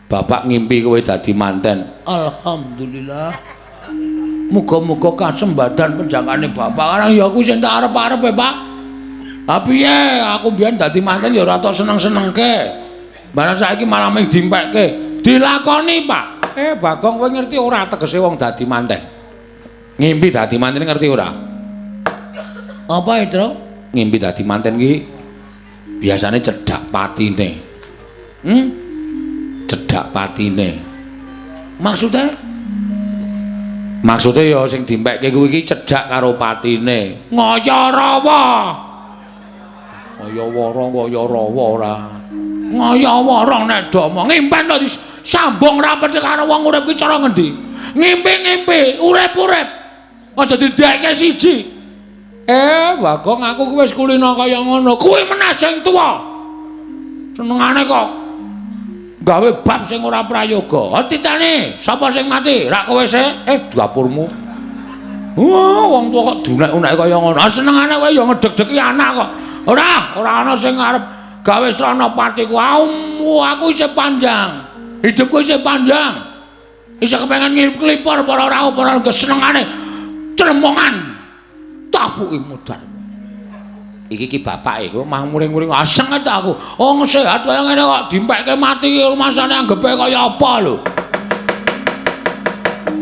Bapak ngimpi kowe dadi manten. Alhamdulillah. Muga-muga kasembadan penjakane bapak. Karang ya aku sing tak arep-arep Pak. Tapi ya aku biyen dadi manten ya ora tok seneng-senengke. Barang saiki malah mung dimpekke. Dilakoni, Pak. Bagong kowe ngerti ora tegese wong dadi manten? Ngimpi dadi manten ngerti ora? Apa itu? Ngimpi dadi manten ki biasane cedhak patine. Cedhak patine. Maksudnya? Maksude ya sing dimpekke kuwi iki cedhak karo patine. Ngayarawa. Ngayawara ora. Ngayawara nek domo ngimpen to disambung rapet karo wong urip ki cara ngendi? Ngimpi-ngimpi, urip-urip. Aja didekke siji. Bagong aku kuwi wis kulino kaya ngono. Kuwi meneh sing tuwa. Senengane kok gawe bab sing ora prayoga. Titane, sapa sing mati? Rak kowe sik? Dapurmu. Wah, wong tuwa kok dunek-unek kaya ngono. Senengane kowe ya ngedeg-degi anak kok. Ora ana sing arep gawe srana patiku. Aku isih panjang. Hidupku isih panjang. Isih kepengin nglipur para rawuh para kesenengane clemongan. Tapuki mudar. Iki ki bapake kok mah muring-muring aseng ta aku. Wong sehat kaya ngene kok dimpekke mati ki rumasane anggepe kaya apa lho.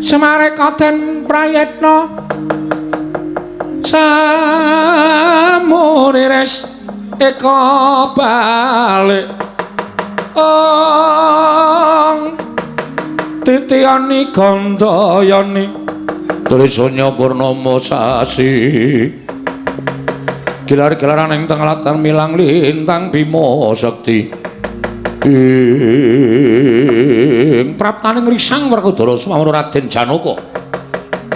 Semarekaden Prayetna Samurires eka balik titiyani gandayani trisanya purnama sasi gilar-gilaran ing tenglatan milang lintang Bima Sekti ing praptaning risang Werkudara Sumawur Raden Janaka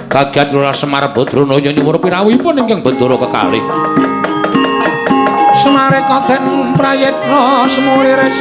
kagiat Lurah Semar Badranaya nyuwun pirawuhipun ingkang Bandara kekalih Semarekaden Prayetna Semuriris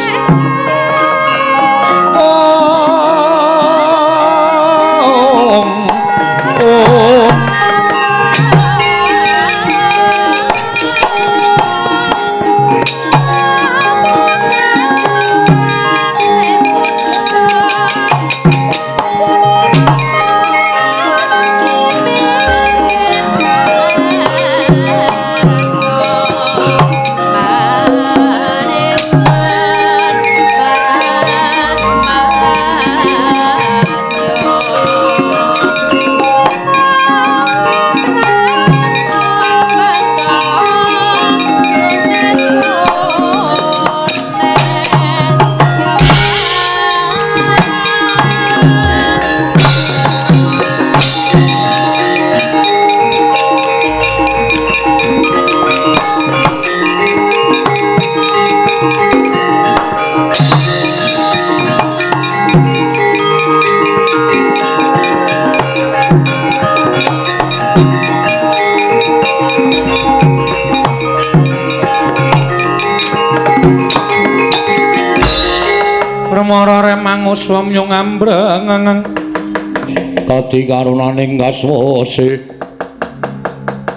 Pramara remang uswamya ngambreng kadi karunaning kaswase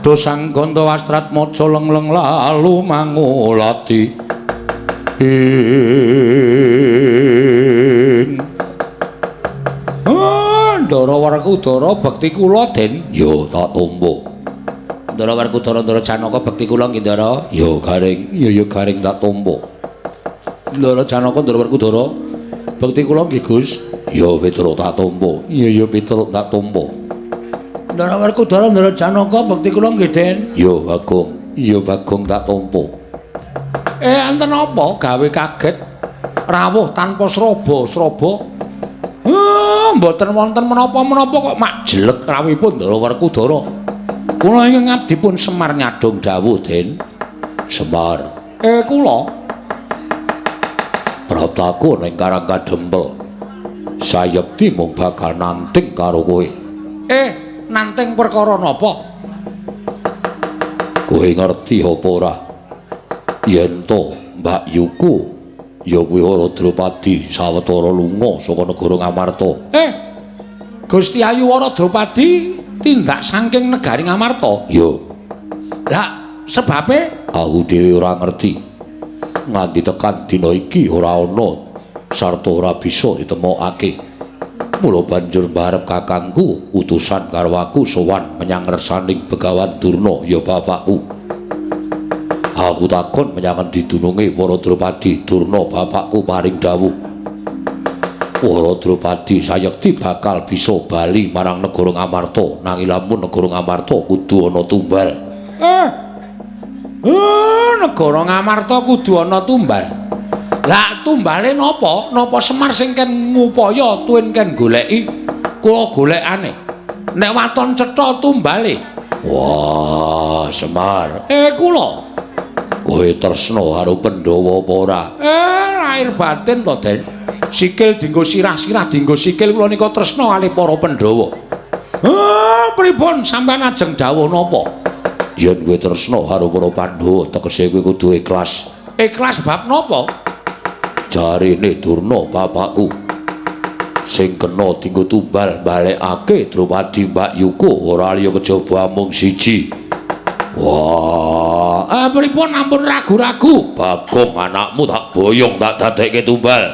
dosang ganda wastrat maca lengleng lalu mangulati Ndara Werkudara bekti kula Den ya tak tampa Ndara Werkudara Ndara Janaka bekti kula nggih Ndara ya garing ya garing tak tampa Ndara Janaka Ndara Werkudara bekti kula nggih Gus ya Petruk tak tampa ya Petruk tak tampa Ndara Werkudara Ndara Janaka bekti kula nggih Den ya Bagong tak tampa enten apa gawe kaget rawuh tanpa sraba mboten wonten menapa-menapa kok mak jelek rawuhipun Ndara Werkudara kula ingkang ngabdipun Semar nyadong dawuh Den Semar kula Prataku ning Karang Kadempel Sayekti mung bakal nanting karo kowe. Nanting perkara napa? Kowe ngerti apa ora? Yen to Mbak Yuku ya kuwi ora Drupadi sawetara lunga saka negara Ngamarta. Gusti Ayu Wara Drupadi tindak saking negari Ngamarta. Yo. Lah sebabe Aku dhewe ora ngerti. Nganti tekan dina iki ora ana sarta ora bisa ditemokake. Mula banjur mbarep kakangku utusan karo aku sowan menyang resaning Begawan Durna ya bapakku. Aku takon menyang endi dununge para Drupadi Durna bapakku paring dawuh. Para Drupadi sayekti bakal bisa bali marang negara Ngamarta nanging lamun negara Ngamarta kudu ana tumbal. Negara Ngamarta kudu ana tumbal. Lah tumbale napa? Napa Semar sing ken ngupaya tuwin ken goleki? Kula golekane. Nek waton cetha tumbale. Wah, Semar. Kula. Kowe tresna karo Pandhawa apa ora? Lahir batin to, Den. Sikil dienggo sirah-sirah dienggo sikil kula nika tresna kalih para Pandhawa. Pripun sampean ajeng dawuh napa? Yen kowe tresna karo para Pandhawa, tegese kowe kudu ikhlas. Ikhlas bab napa? Jarine Durna bapakku sing kena dienggo tumbal balekake Drupadi Mbak Yuku ora liya kejaba mung siji. Wah, Pripun ampun ragu-ragu? Bagong anakmu tak boyong tak dadekke tumbal.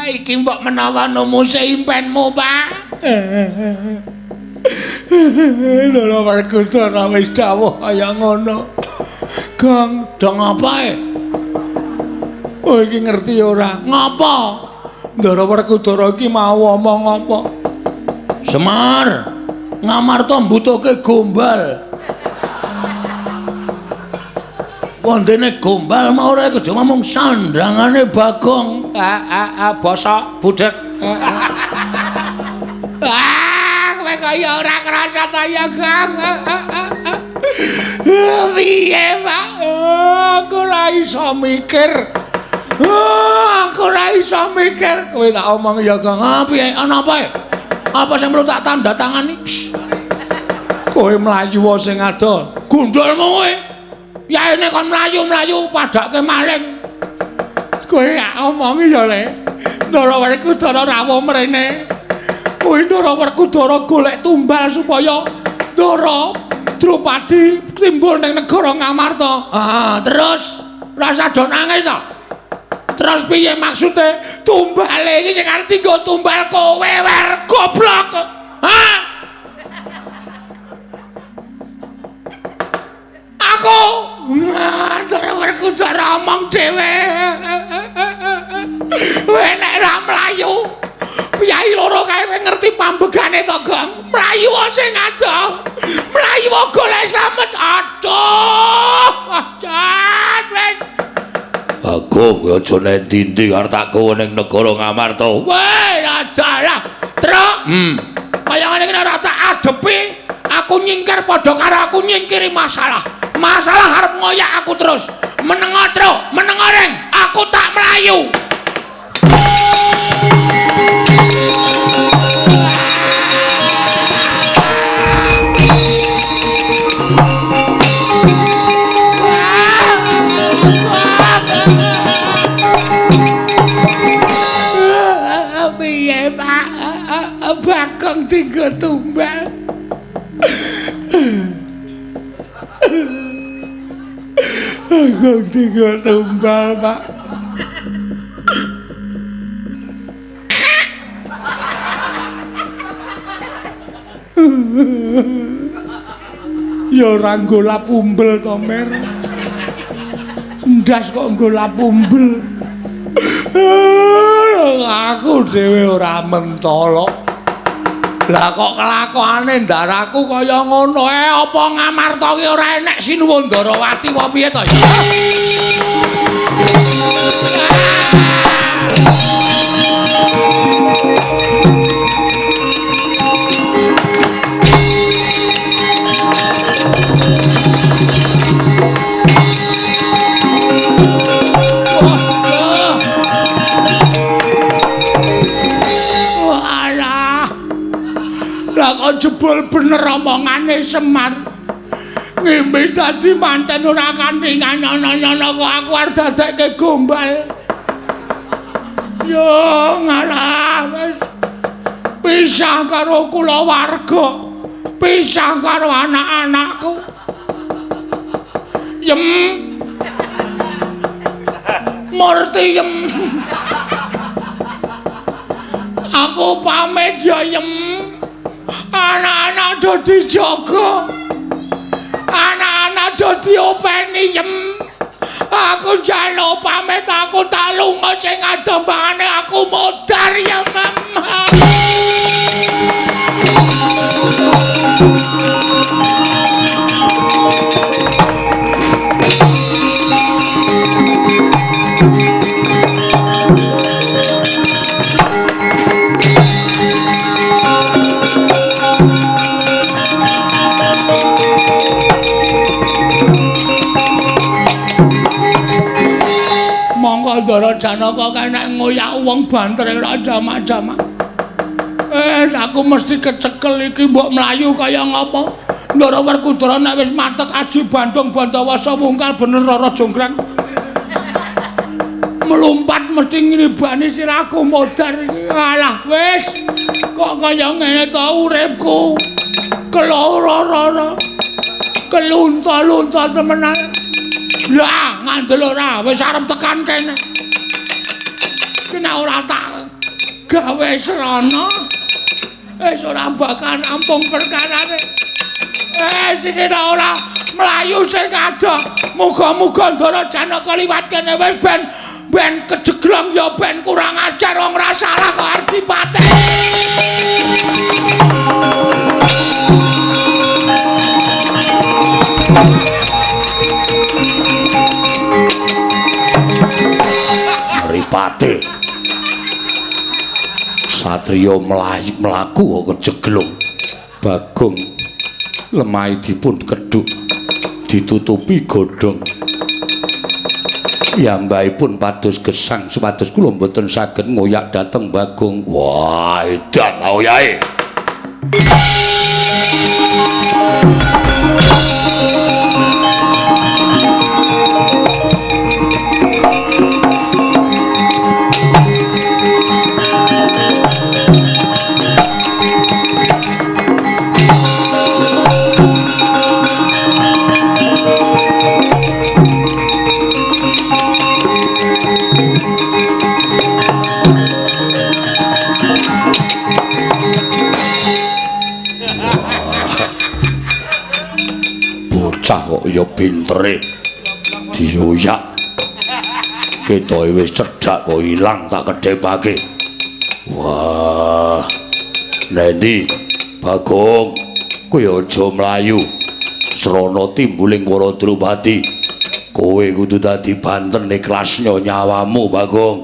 Iki mbok menawa numuse impenmu, Pak. Lha Werkudara wis dawuh kaya ngono. Gang, dong apae? Oh iki ngerti ora? Ngapa? Ndara Werkudara iki mau omong apa? Semar, Ngamarta mbutuhke gombal. Wondene gombal mau ora kudu ngomong sandangane Bagong. Basa budhek. Kowe kaya ora krasa ta ya, Kang. Piye, Pak? Aku ora iso mikir. Aku ora iso mikir. Kowe tak omong ya, Kang. Piye? Ana apa? Apa sing perlu tak tanda tangani? Kowe mlayu wae sing ado. Gundulmu kowe. Yaene kon mlayu-mlayu padake maling. Kowe gak omongi ya, Le. Ndara Werkudara rawuh mrene. Kowe Ndara Werkudara golek tumbal supaya Ndara Drupadi timbul ning negara Ngamarta. Terus rasa do nangis to. Terus piye maksude? Tumbale iki sing arep dienggo tumbal kowe wer goblok. Aku Ndara Werkudara omong dhewe. Kowe nek ra mlayu, piyai loro kae kowe ngerti pambegane to, Gong? Mlayu sing adoh. Mlayu golek slamet. Aduh, jan wis. Bagong aja nendi-endi arep tak kowe ning negara Ngamarta. Weh, adalah. Truk. Kaya ngene iki ora tak adepi, aku nyingkir padha karo aku nyingkiri masalah. Masalah arep ngoyak aku terus. Menengo truk, menengo ring, aku tak melayu. Piye, Pak? Bagong dienggo tumbal. Bagong dienggo tumbal, Pak. Ya ora nggo lapumbel to, Mer. Ndas kok nggo lapumbel. Aku dhewe ora mentolo. Lah kok kelakuane ndaraku kaya ngono apa Ngamarta ki ora enek Sinuwun Ndarawati apa piye to ya? betul bener omongane Semar. Ngimpi dadi manten ora kanthi nyono-nyono kok aku arep dadekke gombal. Yo ngalah wis pisah karo kulawarga, pisah karo anak-anakku. Yem Murti yem. Aku pamit ya yem. Anak-anak do dijaga. Anak-anak do diopeni yem. Aku njaluk pamit aku tak lunga sing adombangane aku modar ya Mam. Ndara Janaka kene ngoyak wong bantere ora jamak-jamak. Aku mesti kecekel iki mbok mlayu kaya ngapa. Ndara Werkudara nek wis matek aji Bandung Bandawasa wungkal bener Rara Jonggrang. Melumpat mesti ngribani sirahku modar iki. Alah wis kok kaya ngene to uripku. Keloro-loro. Kelunta-lunta temenan. Lah ngandel ora wis arep tekan kene. Kena ora tak gawe srana. Wis ora bakal nampung perkarane. Iki ora mlayu sing ada. Muga-muga Ndara Janaka liwat kene wis ben kejeglong ya ben kurang ajar wong ora salah kok arep dipateni. Mripate satriya mlaku kok kejeglung. Bagong lemah dipun kedhuk ditutupi godhong. Piyambakipun pados gesang supados kula mboten saged ngoyak dhateng Bagong. Wah, edan oyahe. Kok ya pintere dioyak ketoke wis cedhak kok ilang tak kedhepake. Wah Nendi Bagong kowe aja mlayu srana timbuling para Drupadi. Kowe kudu dadi banten ikhlasnya nyawamu Bagong.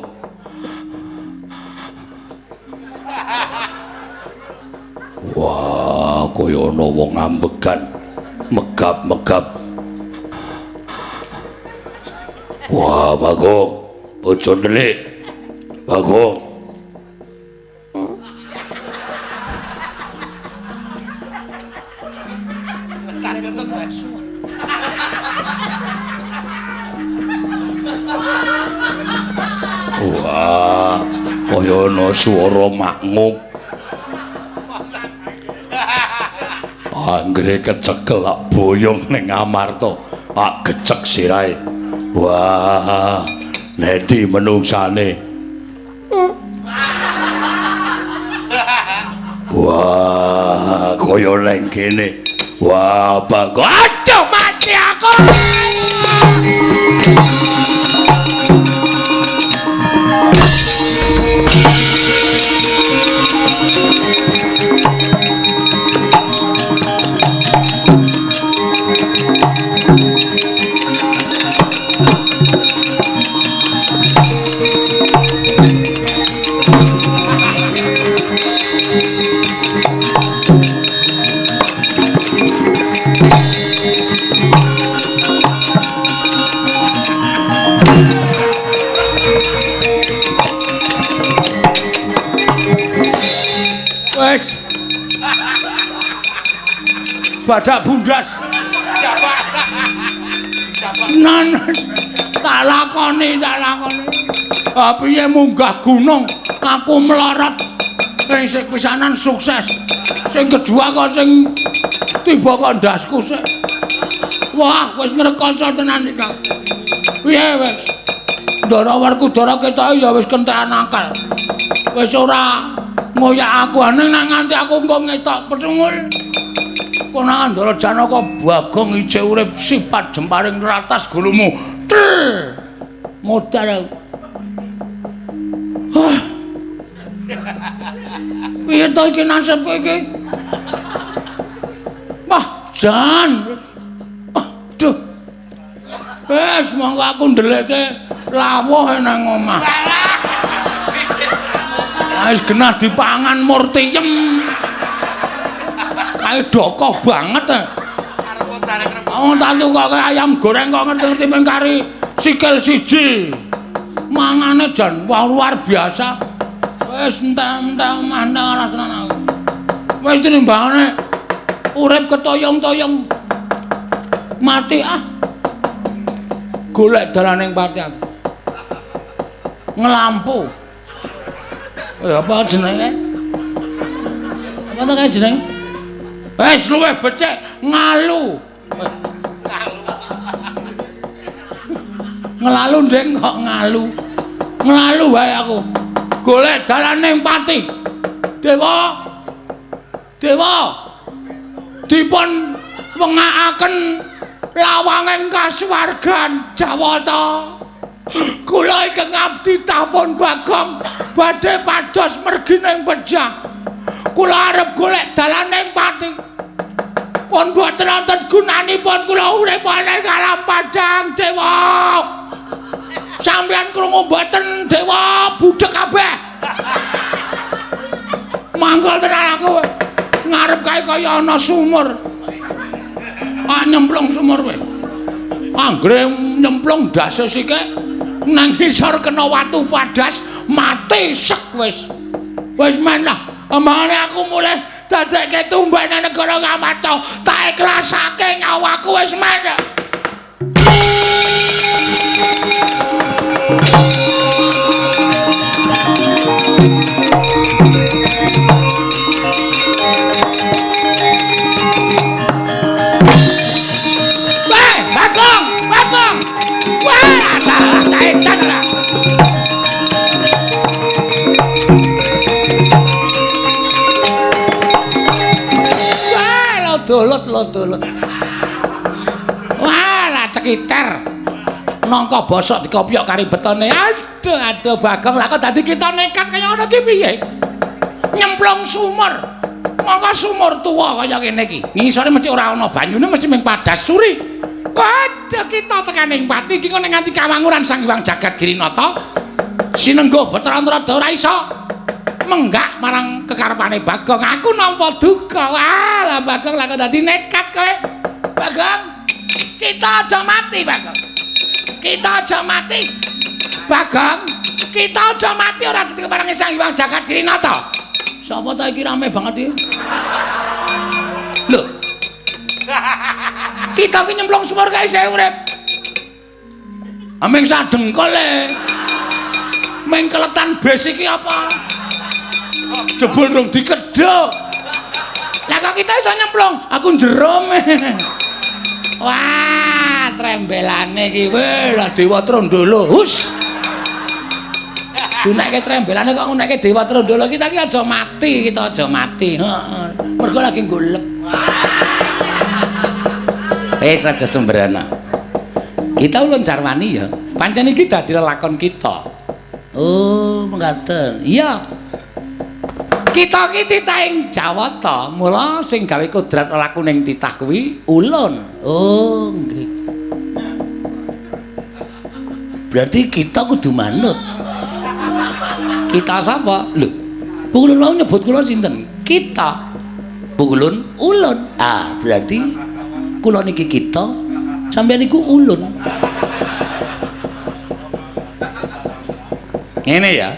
Wah kaya ana wong ambegan megap-megap. Wah, Bagong, aja ndelik. Bagong. Wah, kaya ana swara makmuk. Anggere kecekel lak boyong ning Amarta, tak gecek sirahe. Wah, Nendi menungsane. Wah, kaya ning kene. Wah, Bagong, aduh mati aku. badak bundas. Nan tak lakoni. Piye munggah gunung aku melorot. Sing pisanan sukses. Sing kedua kok sing tiba kok ndasku sik. Wah, wis ngrekoso tenan iki. Piye wis? Ndara Werkudara ketoke ya wis kentekan akal. Wis ora ngoyak aku ning nganti aku engko ngetok pesungul. Konangan Ndara Janaka Bagong ijek urip sifat jemparing ratas gulumu. Modal. Piye to iki nasibku iki? Wah, jan. Aduh. Wes monggo aku ndeleke lawuh nang omah. Wis genah dipangan murtiyem. Kae dokoh banget. Oh, tak tukoke ayam goreng kok ngerti-ngerti ping kari sikil siji. Mangane jan luar biasa. Wis entek-entek mandang alas tenan aku. Wis tinimbangane urip ketoyong-toyong mati golek dalaning pati aku. Ngelampu. Apa jenenge? Apa to kae jeneng? Wis luwih becik ngalu. Ngelalu ndeng kok ngalu. Ngelalu wae aku. Golek dalaning pati. Dewa. Dipun wengakaken lawanging kasuwargan Jawata. Kula ingkang abdi Tapon Bagong badhe pados mergi ning Pejah. Kula arep golek dalaning pati. Pun boten wonten gunanipun kula urip ana kalam padang Dewa. Sampeyan krungu mboten Dewa budhek kabeh. Manggol tenan aku ngarep kae kaya ana sumur. Nyemplung sumur kowe. Anggere nyemplung dase sike nang ngisor kena watu padas mati sek wis. Wis men lah. Amane aku mulih dadekke tumbak nang negara Ngamarta. Tak ikhlasake nyawaku wis men. Dolut. Walah cekiter. Nangka bosok dikopiok kari betone. Aduh Bagong lah kok dadi kita nekat kaya ngono ki piye? Nyemplung sumur. Mongko sumur tuwa kaya kene iki. Ngisore mesti ora ana banyune mesti mung padas suri. Waduh kita tekaning pati iki kok nganti kawanguran Sang Hyang Jagat Girinata. Sinenggo Bathara ora iso menggak marang kekarepane Bagong. Aku nampa duka. Walah Bagong lah kok dadi nekat kowe. Bagong, kita aja mati, Bagong. Kita aja mati. Bagong, kita aja mati ora dadi keparange Sang Hyang Jagat Girinata. Sapa ta iki rame banget iki? Lho. Kita ki nyemplung sumur kae isih urip. Ameng sadengkol e. Meng keletan bes iki apa? Jebul rung dikedhok. Lah kok kita iso nyemplung? Aku njero. Wah, trembelane iki weh lah Dewa Trondolo. Hus. Dunake trembelane kok nguneke Dewa Trondolo kita iki aja mati, kita aja mati. Heeh. Mergo lagi golek. Aja sembrana. Kita ulun jarwani ya. Pancen iki dadi lelakon kita. Oh, mengkaten. Iya. Kita ki titahing Jawata, mula sing gawe kodrat laku ning titah kuwi ulun. Oh, nggih. Berarti kita kudu manut. Kita sapa? Lho. Pungulun wau nyebut kula sinten? Kita. Pungulun ulun. Ah, berarti kula niki kita, sampeyan niku ulun. Ngene ya.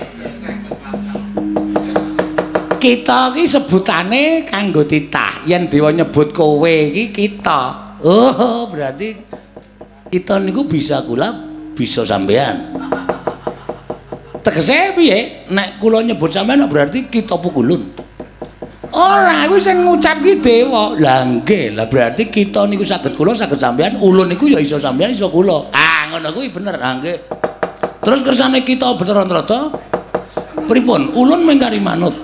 Kita iki sebutane kanggo titah. Yen dewa nyebut kowe iki kita. Oh, berarti kita niku bisa kula, bisa sampean. Tegese piye? Nek kula nyebut sampean berarti kita pukulun. Ora, kuwi sing ngucap ki dewa. Lah nggih, lah berarti kita niku saged kula, saged sampean, ulun niku ya iso sampean, iso kula. Ah, ngono kuwi bener, ah nggih. Terus kersane kita Bathara Antrata pripun? Ulun mengkari manut.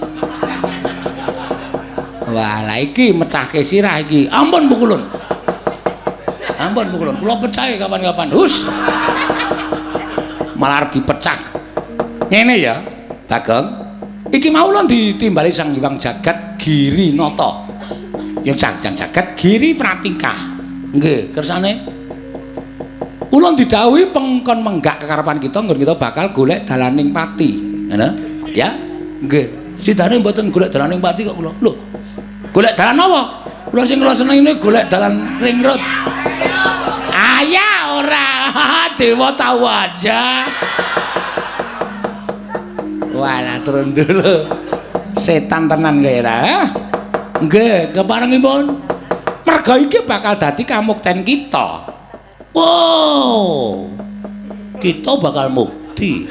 Wah, lah iki mecahke sirah iki. Ampun pukulun. Ampun pukulun, kula pecahe kapan-kapan. Hus. Malah dipecah. Ngene ya, Bagong. Iki mau lho ditimbali Sang Hyang Jagat Giri Nata. Yang Sang Jagat Giri Pratika. Nggih, kersane ulun didhawuhi pengkon menggak kekarepan kita nggon kita bakal golek dalaning pati. Ngono? Ya? Nggih. Sidane mboten golek dalaning pati kok kula. Lho. Golek dalan apa? Kula sing kula senengine golek dalan ring road. Aya ora. Dewa tahu aja. Walah turun dulu. Setan tenan kaya ora. Nggih, keparengipun. Merga iki bakal dadi kamukten kita. Wow. Kita bakal mukti.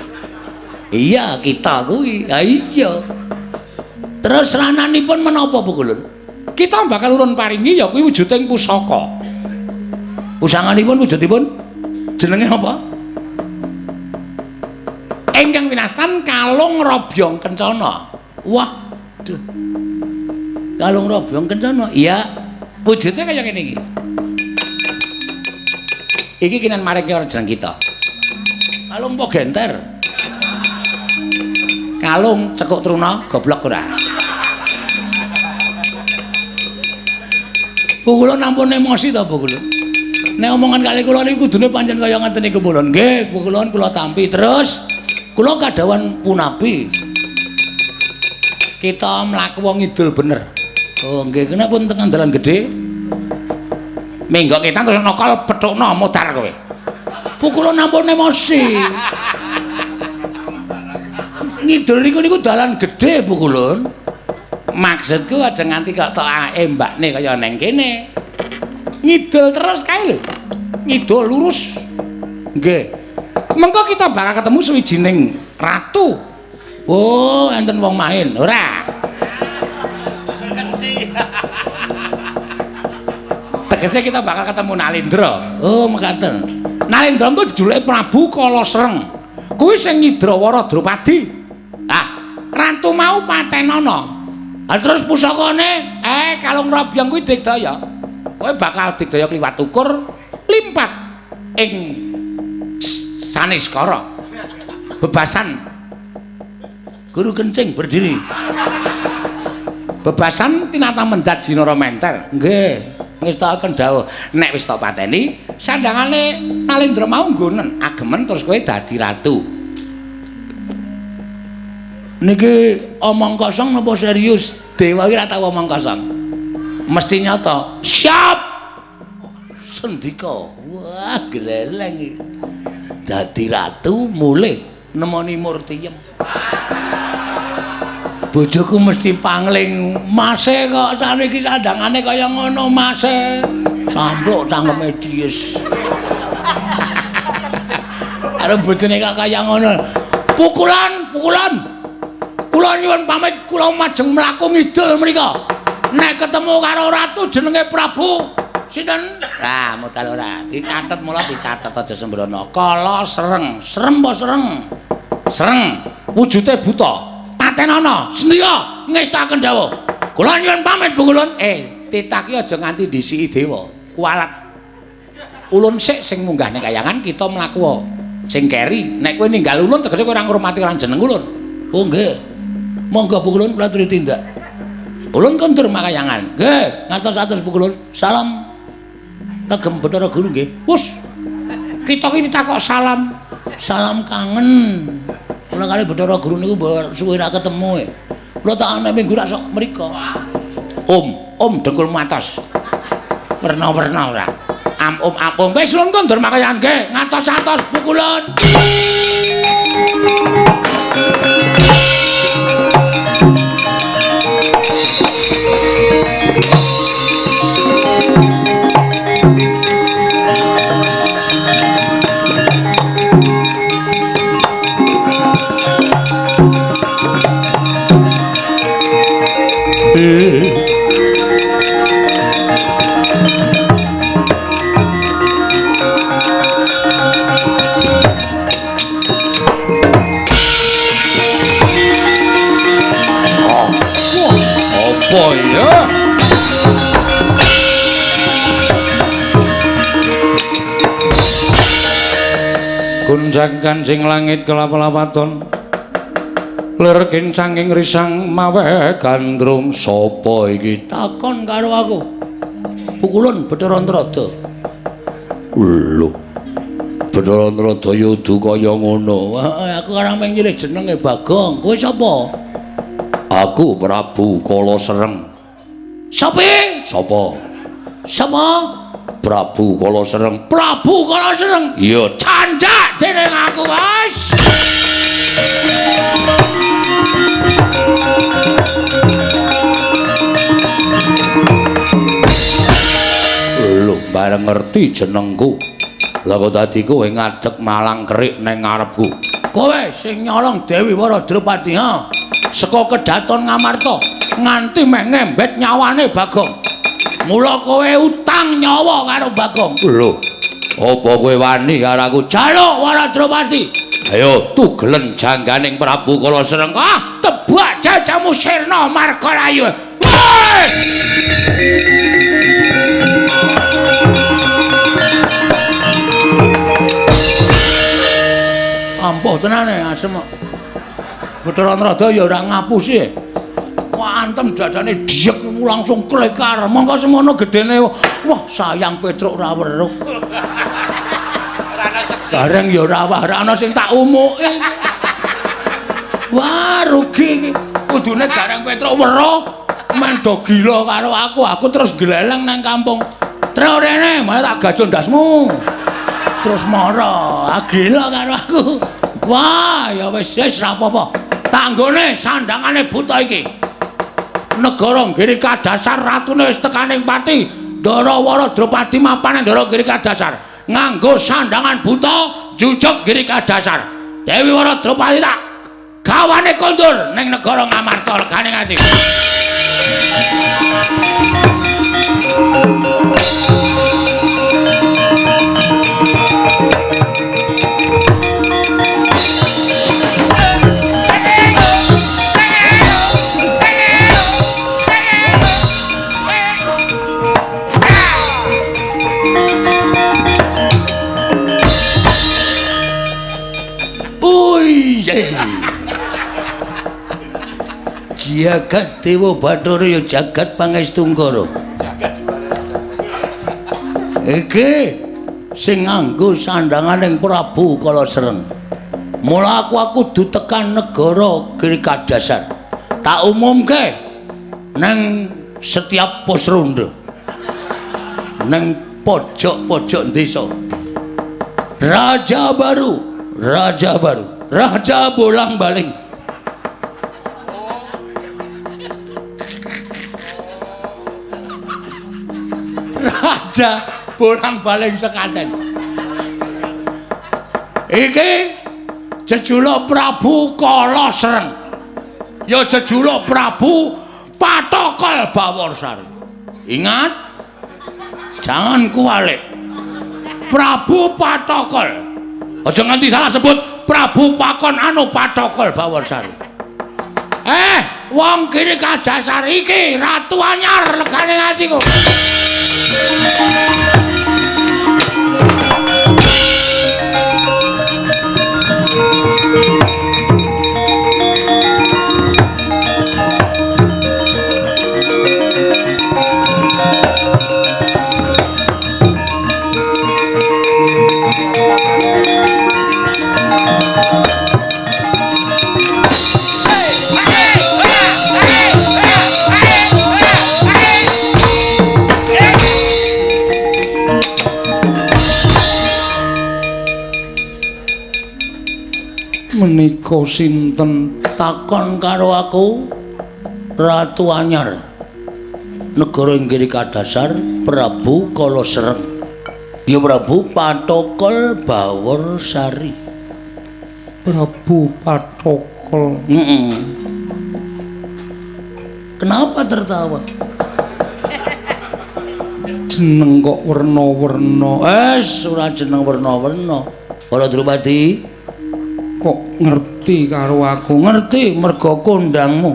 Iya, kita kuwi. Ha iya. Terus rananipun menapa Bu Kulun? Kita bakal urun paringi ya kuwi wujuding pusaka. Usanganipun wujudipun jenenge apa? Ingkang winastan Kalung Robyong Kencana. Wah. Duh. Kalung Robyong Kencana. Iya. Wujudnya kaya ngene iki. Iki kinan maring ora jeneng kita. Kalung po genter. Kalung cekuk truna goblok ora. Bu kula nampun emosi to Bu kula. Nek omongan kali kula niku kudune pancen kaya ngaten niku pulun. Nggih, Bu kula tampi terus kula kadawan punapi. Kita mlaku wong idul bener. Oh nggih, kenapa tekan dalan gedhe? Menggok kita terus nokol petukno modar kowe. Bu kula nampun emosi. Ngidul niku dalan gedhe Bu Kulun. Maksudku aja nganti kok tok embakne kaya neng kene. Ngidul terus kae lho. Ngidul lurus. Nggih. Mengko kita bakal ketemu sawijining ratu. Oh, enten wong main. Ora. Kenci. Tegese kita bakal ketemu Nalendra. Oh, mekaten. Nalendra ku dijuluki Prabu Kalasreng. Kuwi sing Nyidrawara Drupadi. Ah, ratu mau patenana. Ah terus pusakane Kalung Robyong kuwi digdaya. Kowe bakal digdaya kliwat ukur limpat ing Saniskara. Bebasan Guru Kencing berdiri. Bebasan tinata mendat jinara menter. Nggih, ngestakaken dawuh nek wis tak pateni, sandangane Nalendra mau nggonen agemen terus kowe dadi ratu. Niki omong kosong napa serius? Dewa iki ora tau omong kosong. Mesti nyata. Siap. Sendika. Wah, gleleng iki. Dadi ratu mulih nemoni Murtiyem. Bojoku mesti pangling. Mase kok saniki sandangane kaya ngono, Mase. Sampluk cangkeme dies. Arep bojone kok kaya ngono. Pukulan. Kula nyuwun pamit kula majeng mlaku ngidul mrika. Nek ketemu karo ratu jenenge Prabu sinten? Lah, modal ora. Dicatet mula dicatet aja sembrono. Kalasreng. Serem apa sereng? Sereng. Wujude buta. Patenana. Sendika ngestaken dawuh. Kula nyuwun pamit Bu Kulun. Titah ki aja nganti disiki dewa. Kualat. Ulun sik sing munggahne kayangan kita mlaku sing keri. Nek kowe ninggal ulun tegese kowe ora ngurmati lan jeneng ulun. Oh nggih. Monggo Bu Kulun kula aturi tindak. Ulun kondur makayangan. Nggih, ngatos-atos Bu Kulun. Salam kagem Bathara Guru nggih. Wus. Kita iki ditakok salam. Salam kangen. Kula kali Bathara Guru niku suwe ra ketemu. Kula tak ana minggu rak sok mriko. Om dengkul matos. Werna-werna ora. Om. Wis ulun kondur makayangan nggih. Ngatos-atos Bu Kulun. Kanjang Kanjeng langit kelap-lapaton lir kincanging risang mawe gandrung sapa iki takon karo aku pukulun Bathara Antrada lho Bathara Antrada yudu kaya ngono aku ora mung nyilih jenenge Bagong kowe sapa aku Prabu Kala Sereng sapa Prabu Kala Sereng iya Candhak dening aku wis lho bareng ngerti jenengku lha kok dadi kowe ngadeg malang kerik ning ngarepku kowe sing nyolong Dewi Waradrupati ha saka kedaton Ngamarta nganti meh ngembet nyawane Bagong mula kowe utang nyawa karo Bagong lho apa kowe wani karo aku jaluk Waradrupati ayo tugelen jangganing Prabu Kala Sereng tebak jajamu sirna Markalayu ampuh tenane asem Bathara Antrada ya ora ngapusi antem dadane diek langsung klekar mongko semono gedene wah sayang Petruk ora weruh ora ana seksi bareng ya ora ana sing tak umuke wah rugi iki kudune gareng Petruk weruh men do gila karo aku terus gleleng nang kampung trek rene malah tak gajo ndasmu terus mara gila karo aku wah ya wis ra apa-apa tak nggone sandangane buta iki negara Girika Dasar ratune wis tekaning pati Ndara Waradrupati mapan Ndara Girika Dasar nganggo sandangan buta jujuk Girika Dasar Dewi Waradrupati tak gawane kondur ning negara Ngamarta legane ati jagat Dewa Bathara ya jagat Pangestungkara. Iki sing nganggo sandanganing Prabu Kala Sereng. Mula aku kudu tekan negara Girika Dasar. Tak umumke nang setiap pos ronde. Nang pojok-pojok desa. Raja baru, raja bolang-baling. Raja bolang-baling sekaten. Iki jejuluk Prabu Kala Sereng. Ya jejuluk Prabu Patokol Bawarsari. Ingat, jangan kualik. Prabu Patokol. Aja nganti salah sebut Prabu Pakon Patokol Bawarsari. Wong Girika Dasar iki Ratu Anyar legane atiku. Menika sinten takon karo aku Ratu Anyar negara Girika Dasar Prabu Kala Sereng ya Prabu Patokol Bawarsari. Prabu Patokol. Kenapa tertawa? Jeneng kok werna-werna. Ora jeneng werna-werna. Waradrupati kok ngerti karo aku? Ngerti mergo kondangmu.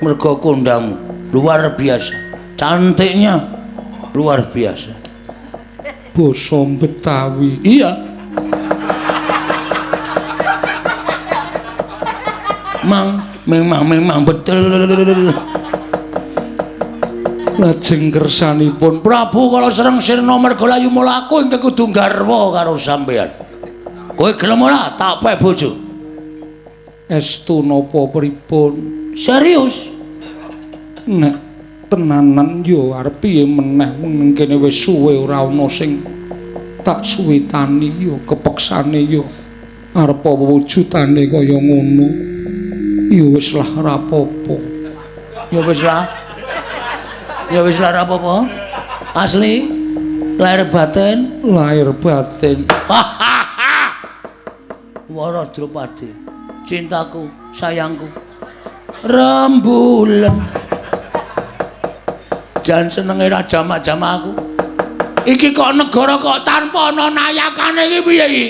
Mergo kondangmu luar biasa. Cantiknya luar biasa. Basa Betawi. Iya. Memang betul. Lajeng kersanipun Prabu kala Sereng Sirna merga layu mulaku engke kudu garwa karo sampeyan. Kowe gelem ora tak pek bojo? estu napa pripun? Serius? Nek tenanan yo arep piye meneh kene wis suwe ora ana sing tak suwitani yo kepeksane yo arep wujudane kaya ngono. Ya wis lah ora apa-apa. Ya wis lah. Ya wis lara apa-apa? Asli lahir batin, Wara Drupadi, cintaku, sayangku, rembulan. Jan senenge ra jamak-jamak aku. Iki kok negara kok tanpa ana nayakane iki piye iki?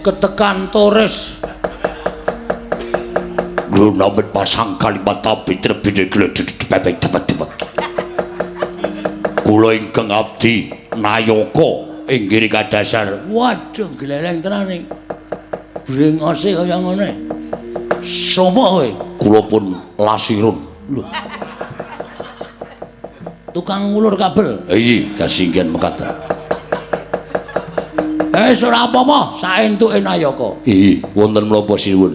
Ketekan Torres lu namit pasang kalimat tapi terbini bebek tepat-tepat kula ingkang abdi Nayaka inggih kadasar waduh gleleng tenan iki brengose kaya ngene sapa kowe kula pun Lasirun lho tukang ngulur kabel iya kasinggihan mekaten ora apa-apa, saentuke Nayaka. Iya, wonten menapa sinuwun?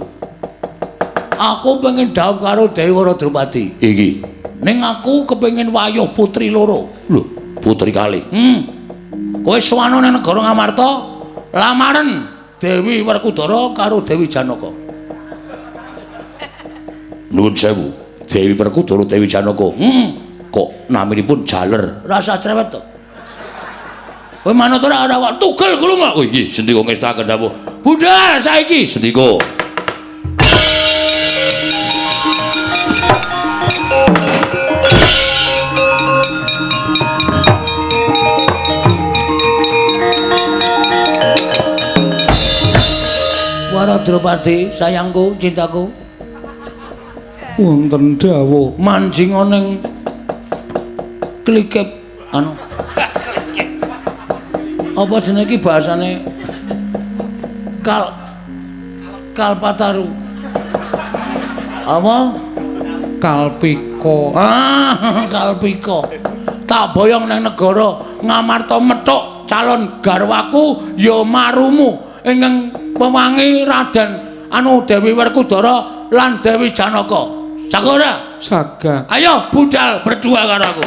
Aku pengen dhawuh karo Dewi Wara Drupadi. Iki. Ning aku kepengin wayuh putri loro. Lho, putri kalih. Kowe sowan nang negara Ngamarta, lamaran Dewi Werkudara karo Dewi Janaka. Nuwun sewu, Dewi Werkudara Dewi Janaka. Kok naminipun jaler? Rasa cerewet to. Kowe manut ora tugel kula. Oh iki sendika ngestaken dawuh. Budhal saiki sendika. Wara Drupadi, sayangku, cintaku. Wonten dawuh manjing ning klikep anu apa jenenge iki bahasane Kalpataru apa Kalpika Kalpika tak boyong nang negara Ngamarta methuk calon garwaku ya marumu ingkang pewangi Raden anu Dewi Werkudara lan Dewi Janaka saged ora saged ayo budal berdua karo aku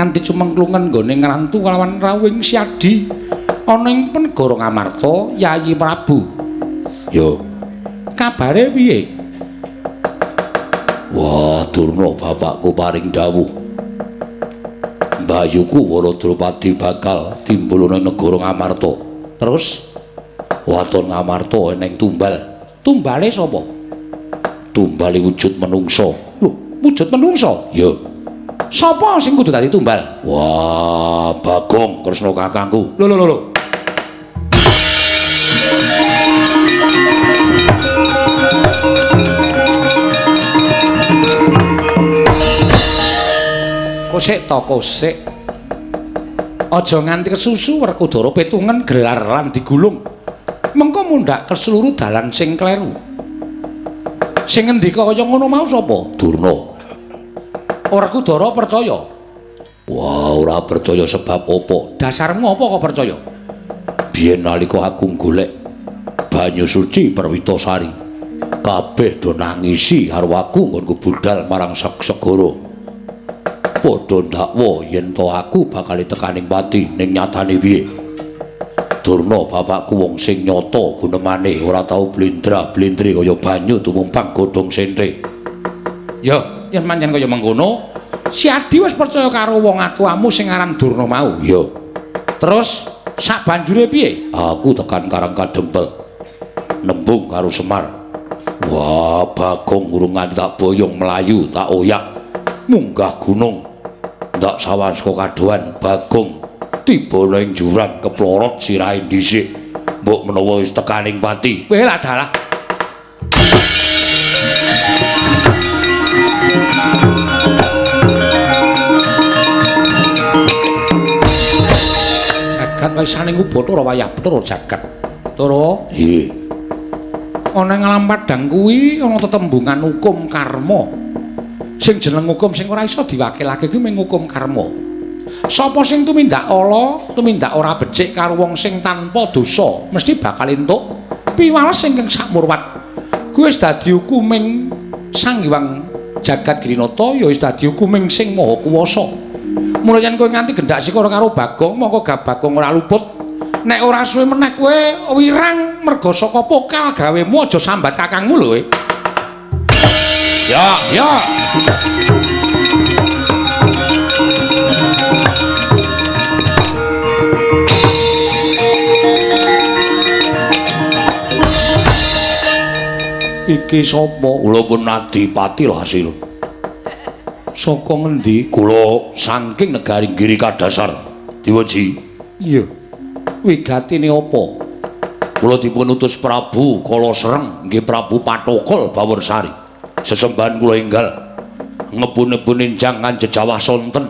nganti cumengklungen nggone ngrantu kalawan rawing Siadi ana ing negara Ngamarta Yayi Prabu. Yo. Kabare piye? Wah, Durna bapakku paring dawuh. Mbayuku Wara Drupadi bakal timbul nang negara Ngamarta. Terus waton Ngamarta eneng tumbal. Tumbale sapa? Tumbale wujud menungsa. Lho, wujud menungsa? Yo. Sapa sing kudu dadi tumbal? Wah, Bagong Kresna kakangku. Lho. Kosek to, kosek. Aja nganti kesusu Werkudara petungen gelar lan digulung. Mengko mundhak keseluruh dalan sing kleru. Sing ngendika kaya ngono mau sapa? Durna. Ora Kudara percaya. Wah, ora percaya sebab apa? Dasarmu apa kok percaya? Biyen nalika aku golek banyu suci Perwitasari, kabeh do nangisi karo aku nggonku budal marang segara. Padha ndakwa yen to aku bakal tekaning pati ning nyatane piye. Durna bapakku wong sing nyata gunemane ora tau blendra-blendri kaya banyu tumumpang godhong sentre. Ya, yen pancen kaya mengkono, si Adi wis percaya karo wong atuamu sing aran Durna mau. Ya, Terus sak banjure piye? aku tekan Karang Kadempel. Nembung karo Semar. Wah, Bagong urung nganti tak boyong melayu, tak oyak munggah gunung. Ndak sawan saka kadohan Bagong tiba ning jurang keplorot sirahe dhisik. Mbok menawa wis tekaning pati. Kowe lah dalah. Jagat wisane ngubut ora wayah betul jagat. Turu. Nggih. Ana ing alam padang kuwi ana tetembungan hukum karma. Sing jeneng hukum sing ora iso diwakilake kuwi mung hukum karma. Sapa sing tumindak ala, tumindak ora becik karo wong sing tanpa dosa, mesti bakal entuk piwales ingkang sakmurwat. Kuwi wis dadi hukuming Sang Hyang Jagadgrinata, ya wis dadi hukuming sing maha kuwasa. Mula yen kowe nganti gendak sikara karo Bagong, mongko Bagong ora luput. Nek ora suwe meneh kowe wirang merga saka pokal gawemu aja sambat kakangmu lho. Ya, ya. Iki sapa? Kula pun Adipati lho hasil. Saka ngendi? Kula saking negari Giri Kadasar. Diweji. Iya. Wigatine apa? Kula dipun utus Prabu Kalasereng nggih Prabu Patokol Bawersari. Sesembahan kula enggal ngebun-nebun enjangan jejawah sonten.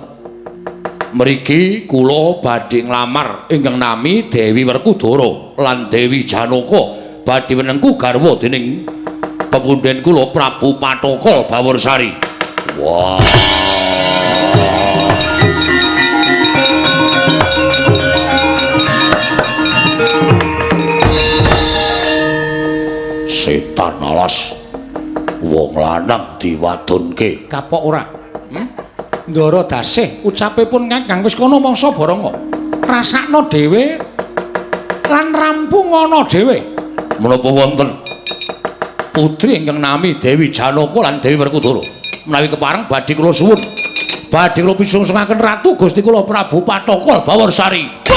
Mriki kula badhe nglamar ingkang nami Dewi Werkudara lan Dewi Janaka badhe menengku garwa dening pepundhen kula Prabu Patokol Bawersari. Wah. Setan alas wong lanang diwadonke Kapok ora? Ndara dasih ucapipun Kakang wis kono mangsa baranga. Rasakno dhewe lan rampung ana dhewe. menapa wonten putri ingkang nami Dewi Janaka lan Dewi Werkudara menawi kepareng badhe kula suwun badhe kula pisungsungaken ratu Gusti kula Prabu Patokol Bawersari.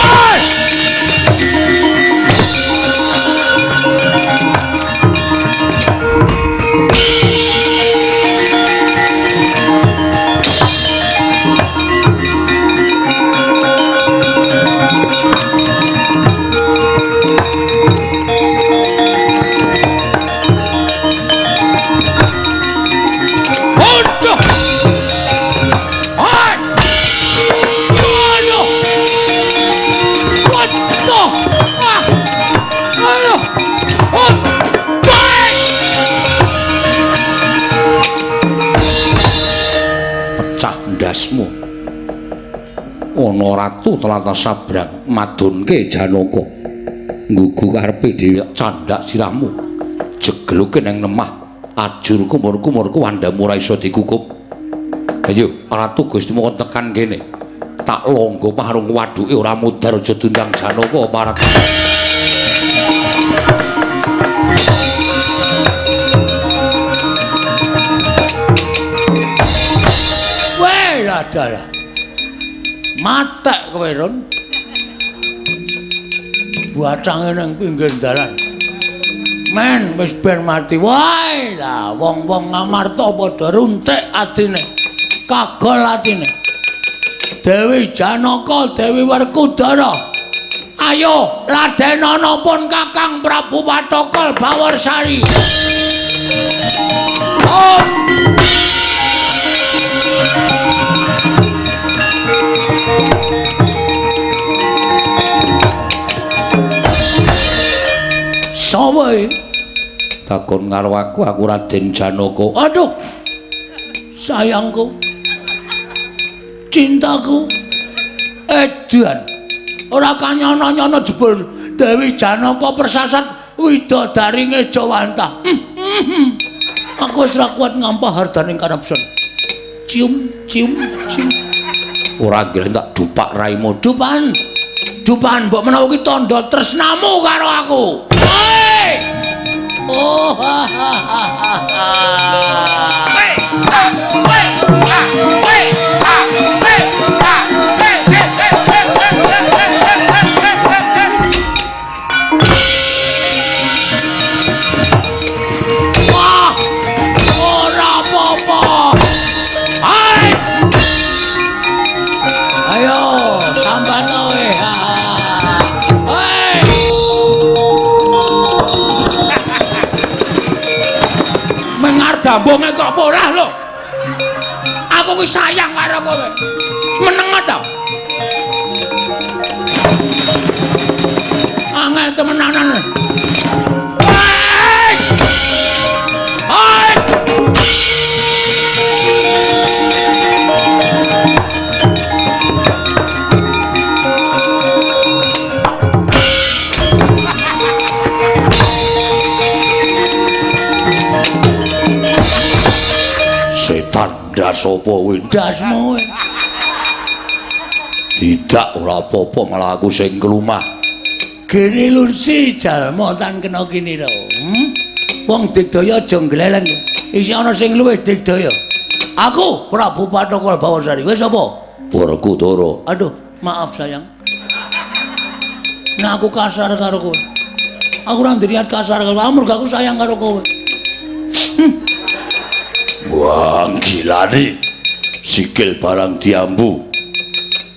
Ndasmu ana ratu tlatah sabrang madunke Janaka nggugu karepe dhewe candhak sirahmu jegeluke nang lemah ajur kumur-kumurku wandamu ora iso dikukup. Ayo ratu Gustimu kon tekan kene tak longgo marung waduke ora mudhar aja dundang Janaka parat. Adalah matek kowe Ron buatange nang pinggir dalan men wis ben mati wae lah wong-wong Ngamarta padha runtik atine kagol atine Dewi Janaka Dewi Werkudara ayo ladenana pun Kakang Prabu Patokol Bawersari. kakon karo aku Raden Janaka. Aduh. Sayangku. Cintaku. Edan. Ora kanyono-nyono jebul Dewi Janaka persasat widadaringe Jawantah. Aku wis ora kuat ngampah hardaning karepsun. Cium, cium, cium. Ora gelem tak dupak raimu. Dupan. Dupan mbok menawa ki tandha tresnamu karo aku. Hei! Oh ha ha ha ha. Wah! Ora apa-apa. Hai! Ayo, sambat kowe. Hei! Mengar dambunge kok ora lho. Aku ki sayang karo kowe. Meneng ta? Angel temenanan. Hai! Hai! Setan ndas apa kuwi ndasmu? Tidak ora apa-apa malah aku sing kelumah. Gene lunsi jalma tan kena kini ro. Wong digdaya aja gleleng. Isi ana sing luwih digdaya. Aku Prabu Patokol Bawasari. Wis apa? Werkudara. Aduh, maaf sayang. Nah aku kasar karo kowe. Aku ora ndiriat kasar karo kamu, aku sayang karo kowe. Wah, gilane. Sikil barang diambu.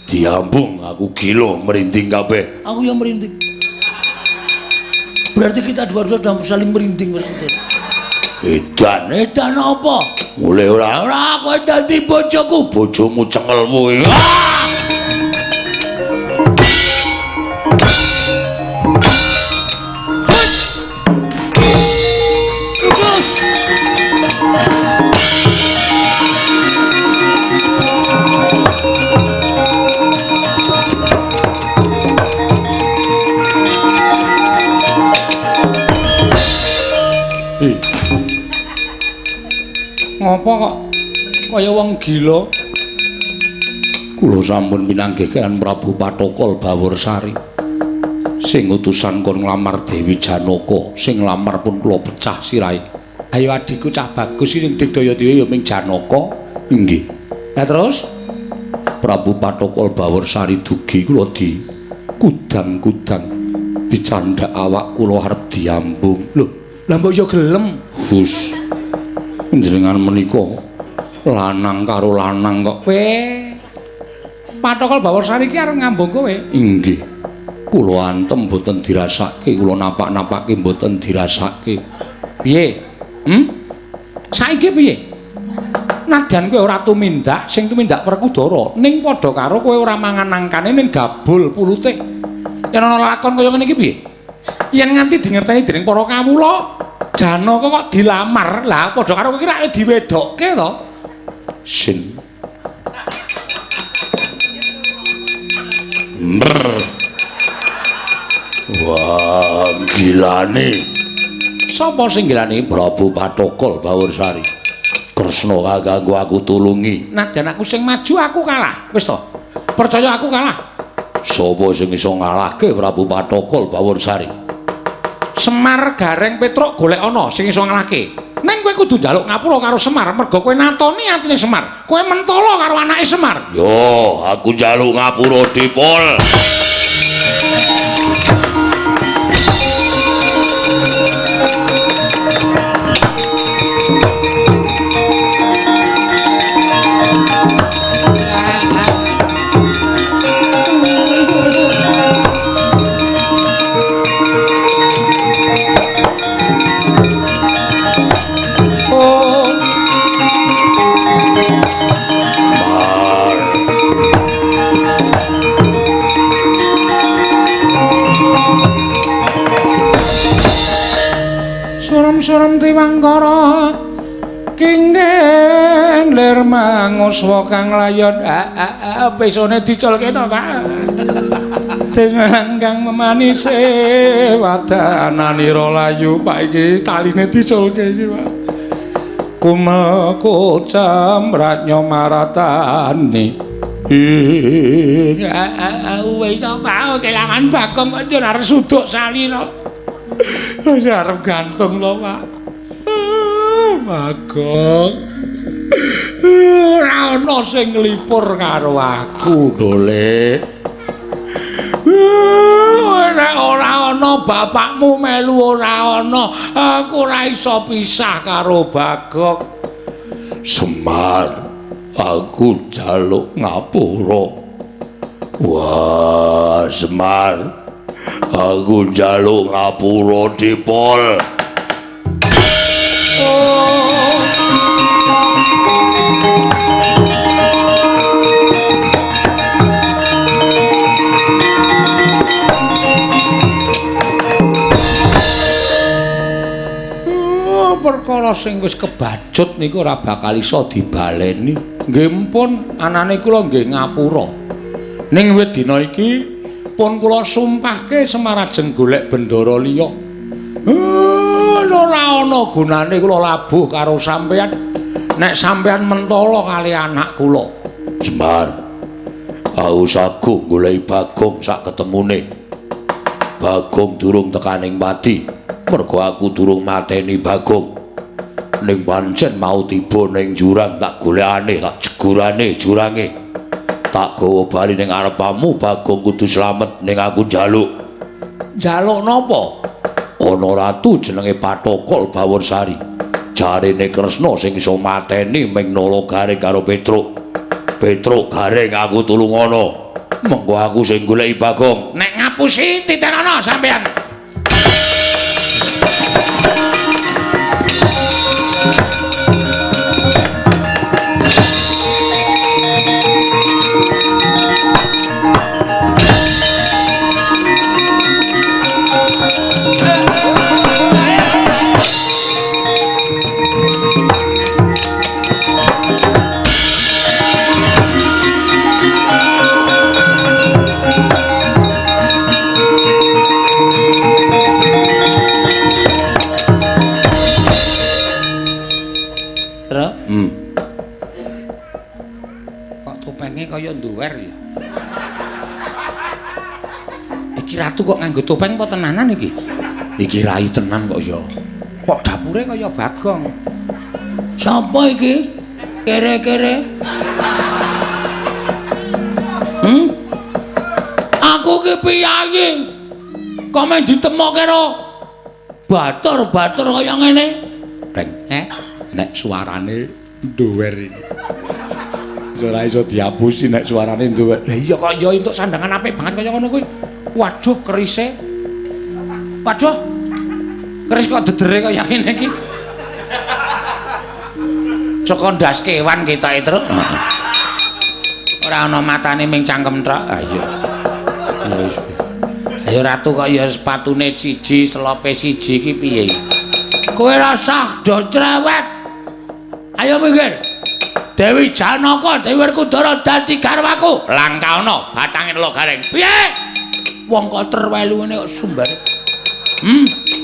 Diambung aku gila merinding kabeh. Aku yang merinding. Berarti kita dua sudah saling merinding. Edan apa? Mulai ora kowe dadi bojoku, bojomu cengelmu. Ngopo kok kaya wong gila? Kula sampun pinanggihkan Prabu Patokol Bawursari. Sing utusan kon nglamar Dewi Janaka, sing nglamar pun kula pecah sirahe. Ayo adikku cah bagus sing digdaya dhewe ya ming Janaka. Inggih. Lah terus Prabu Patokol Bawursari dugi kula di kudang-kudang dicandak awak kula arep diambung. Lho, lah mbok yo gelem. Hus. Njenengan menika lanang karo lanang kok. Patokol Bawursari iki arep ngambung kowe? Inggih. Kula antem mboten dirasake, kula napak-napake mboten dirasake. Piye? Saiki piye? Nadyan kowe ora tumindak, sing tumindak Werkudara, ning padha karo kowe ora mangan nangkane ning gabul pulutik. Yen ana lakon kaya ngene iki piye? Yen nganti dingerteni dening para kawula, Janaka kok dilamar, lah padha karo kowe iki rak diwedokke to. Sin. Wah, gilane. Sapa sing gilane? Prabu Patokol Bawursari. Kresna kaganggo aku tulungi. Nadyan aku sing maju aku kalah. Wis to. Percaya aku kalah. Sapa sing iso ngalahke Prabu Patokol Bawursari? Semar Gareng Petruk golek ana sing iso ngalahke. Ning kowe kudu njaluk ngapura karo Semar, mergo kowe natoni atine Semar. Kowe mentolo karo anake Semar. Yo, aku njaluk ngapura Dipol. Mandir manguswa kang layon pesone diculke to Pak. Dengan kang memanise wadananira layu Pak iki taline diculke iki Pak. Kumeko camratnya maratani. Wis to Pak kelangan Bagong kok arep suduk salira. Arep gantung lho Pak. Bagong. Ora ana sing nglipur karo aku, Dole. Ora ana bapakmu melu ora ana. Aku ora iso pisah karo Bagong. Semar, aku njaluk ngapura. Wah, Semar. Aku njaluk ngapura Dipol. Perkara sing wis kebacut niku ora bakal iso dibaleni. Nggih mpun, anane kula nggih ngapura. Ning wit dina iki pun kula sumpahke Semar ajeng golek bendara liya. Ora ana gunane kula labuh karo sampeyan nek sampeyan mentala kali anak kula. Semar, aku sagu golek Bagong sak ketemune. Bagong durung tekaning mati. Mergo aku durung mateni Bagong. Ning pancen mau tiba ning jurang tak golekane, tak jegurane jurange. Tak gawa bali ning arepamu Bagong kudu slamet ning aku njaluk. Njaluk napa? Ana ratu jenenge Patokol Baworsari. Jarene Kresna sing iso mateni ming nala garing karo Petruk. Petruk garing aku tulungono. Mengko aku sing goleki Bagong. Nek ngapusi titenono sampeyan. Kaya nduwer ya. Iki ratu kok nganggo topeng apa tenanan iki? Iki rai tenan kok ya. Kok dapure kaya Bagong. Sapa iki? Kere-kere. Aku ki piyayi. Kok men ditemokke karo batur-batur kaya ngene? Reng, nek suarane nduwer iki. Ora iso diapusi nek suarane nduwer. Lah iya kok ya entuk sandangan apik banget kaya ngono kuwi. Waduh kerise. Waduh. Keris kok dedere kaya ngene iki. Saka ndas kewan ketoke terus. Ora ana matane ming cangkem tok. Ah iya. Ya wis. Ayo ratu kok ya sepatune siji, selope siji iki piye? Kowe rasah do cerewet. Ayo minggir. Dewi Janaka, Dewi Werkudara dadi garwaku. Langkauna batange telo garing. Piye? Wong kok terwelu ngene kok sumbar.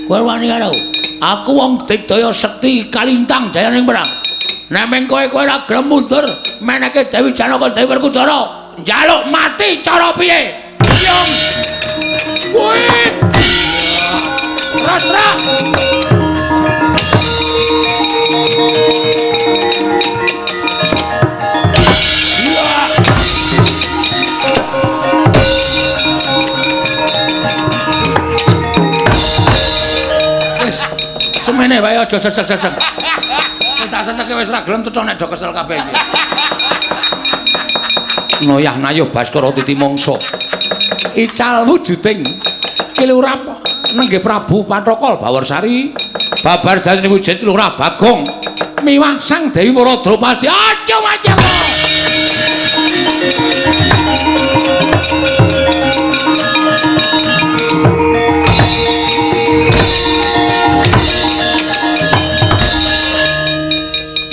Kowe wani karo aku wong Digdaya Sekti Kalintang jayaning perang. Nek meng kowe ora gelem mundur, meneke Dewi Janaka, Dewi Werkudara njaluk mati cara piye? Yung. Wih. Rastra. Semene wae aja sesek-sesek. Tak sesek wis ora gelem cetha nek do kesel kabeh iki. Noyah nayuh Baskara Titi Mangsa. Ical wujuding Kilurap nenggih Prabu Patokol Baworsari. Babar dadi wujud Kilurap Bagong miwah Sang Dewi Waradropati. Aja macam.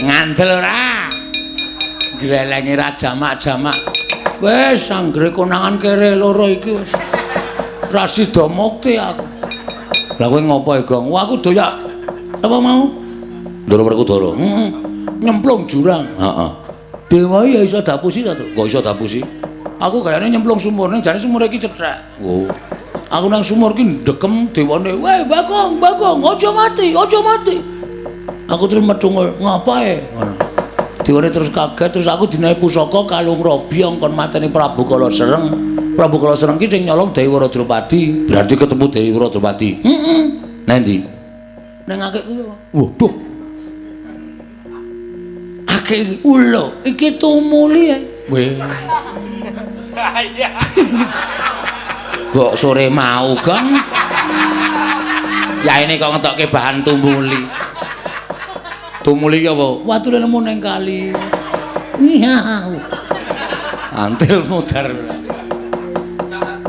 Ngandel ora? glelengi ra jamak-jamak. Wis anggere konangan kere loro iki wis. Ra sida mukti aku. Lah kowe ngopo e, Gong? Wah, aku doyak apa mau? Ndoro Werkudara. Nyemplung jurang. Heeh. Dewa ya iso dapusi ta, Tru? Kok iso dapusi? Aku gayane nyemplung sumur ning jane sumur iki cethek. Oh. Aku nang sumur ki ndekem dewane, "Weh, Bagong, Bagong, aja mati, aja mati." Aku terus medhungul, "Ngapae?" ngono. Dewane terus kaget, terus aku dinae pusaka kalung robyong kon mateni Prabu Kala Sereng. Prabu Kala Sereng ki sing nyolong Dewi Waradrupadi. Berarti ketemu Dewi Waradrupadi. Heeh. Nang ndi? Nang akeh kuwi. Waduh. Akeh ulo, iki tumuli ae. Weh. Mbok sore mau, Gong. Ya ini kok ngetokke bahan tumuli. Tumuli ki apa? Wature nemu ning kali. Iya. Antil mudar.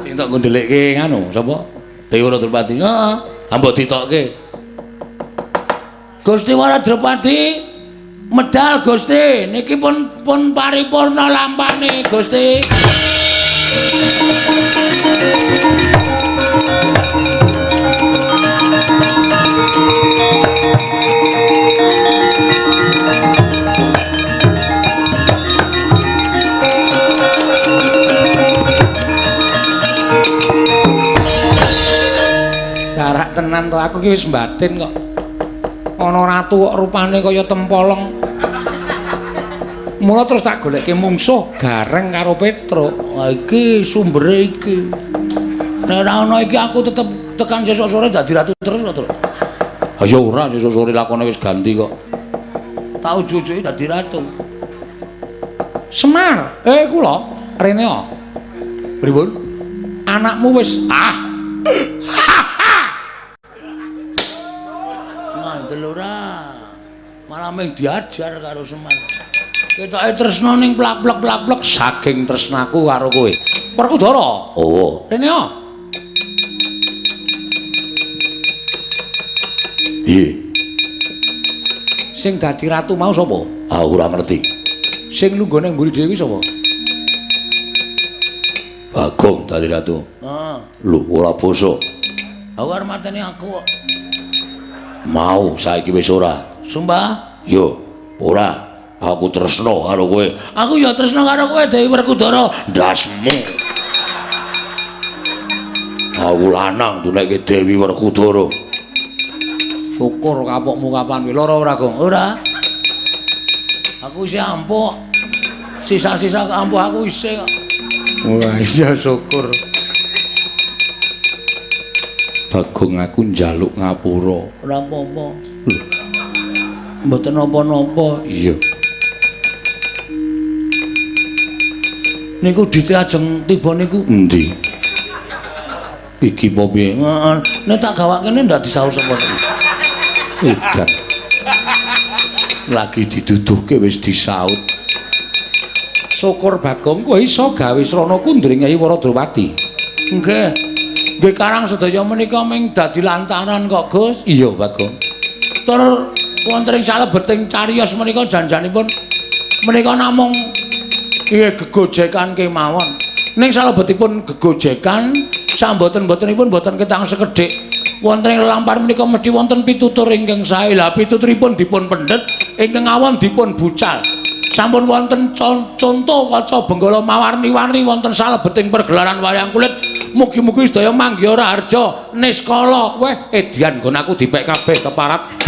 Sing tok ngendhelike nganu sapa? Dewi Waradrupadi. Heeh. Ha mbok ditokke. Gusti Waradrupadi medal Gusti. Niki pun paripurna lampane Gusti. Darak tenan to, aku ki wis batin kok. Ana ratu kok rupane kaya tempolong. Mula terus tak goleke mungsuh gareng karo Petruk. Wah iki sumbere iki. Nek ora ana iki aku tetep tekan sesuk sore dadi ratu terus, Tru. Ha ya ora sesuk sore lakone wis ganti kok. Tau jujuke dadi ratu. Semar, kula rene kok. Pripun? Anakmu wis Mandel ora. Malah mung diajar karo Semar. Ketoke tresna ning plak-plek saking tresnaku karo kowe. Werkudara. Oh. Rene kok. Piye? Sing dadi ratu mau sapa? Aku ora ngerti. Sing lungguh ning mburi Dewi sapa? Bagong dadi ratu. Heeh. Lho, ora basa. Aku arep mateni aku kok. Mau saiki wis ora. Sumpah. Yo, ora. Aku tresno karo kowe. Aku ya tresna karo kowe Dewi Werkudara. Dasmu. Aku lanang dunekke Dewi Werkudara. Syukur kapokmu kapan kuwi. Lara ora, Gong? Ora. Aku isih ampuk. Sisa-sisa ampuk aku isih kok. Wah, iya syukur. Bagong aku njaluk ngapura. Ora apa-apa. Mboten napa-napa. Iya. Niku dite ajeng tiba niku. Endi? Iki apa piye? Heeh. Nek tak gawak kene ndak disaur sapa to. Edan. Lagi diduduhke wis disaut. Syukur Bagong kowe iso gawe srana kundring Nyai Waradrupadi. Nggih. Nggih karang sedaya menika ming dadi lantaran kok, Gus. Iya, Bagong. Tur wonten ing salebeting cariyos menika janjanipun menika namung gegojekan kemawon. Ning salebetipun gegojekan samboten-botenipun boten ketang sekedhik. Wonten ing lelampar menika mesti wonten pitutur ingkang sae. Lah pituturipun dipun pendhet, ingkang awon dipun bucal. Sampun wonten conto kaca benggala mawarni-warni wonten salebeting pergelaran wayang kulit. Mugi-mugi sedaya manggya raharja niskala. Weh, edian nggon aku dipek kabeh keparat.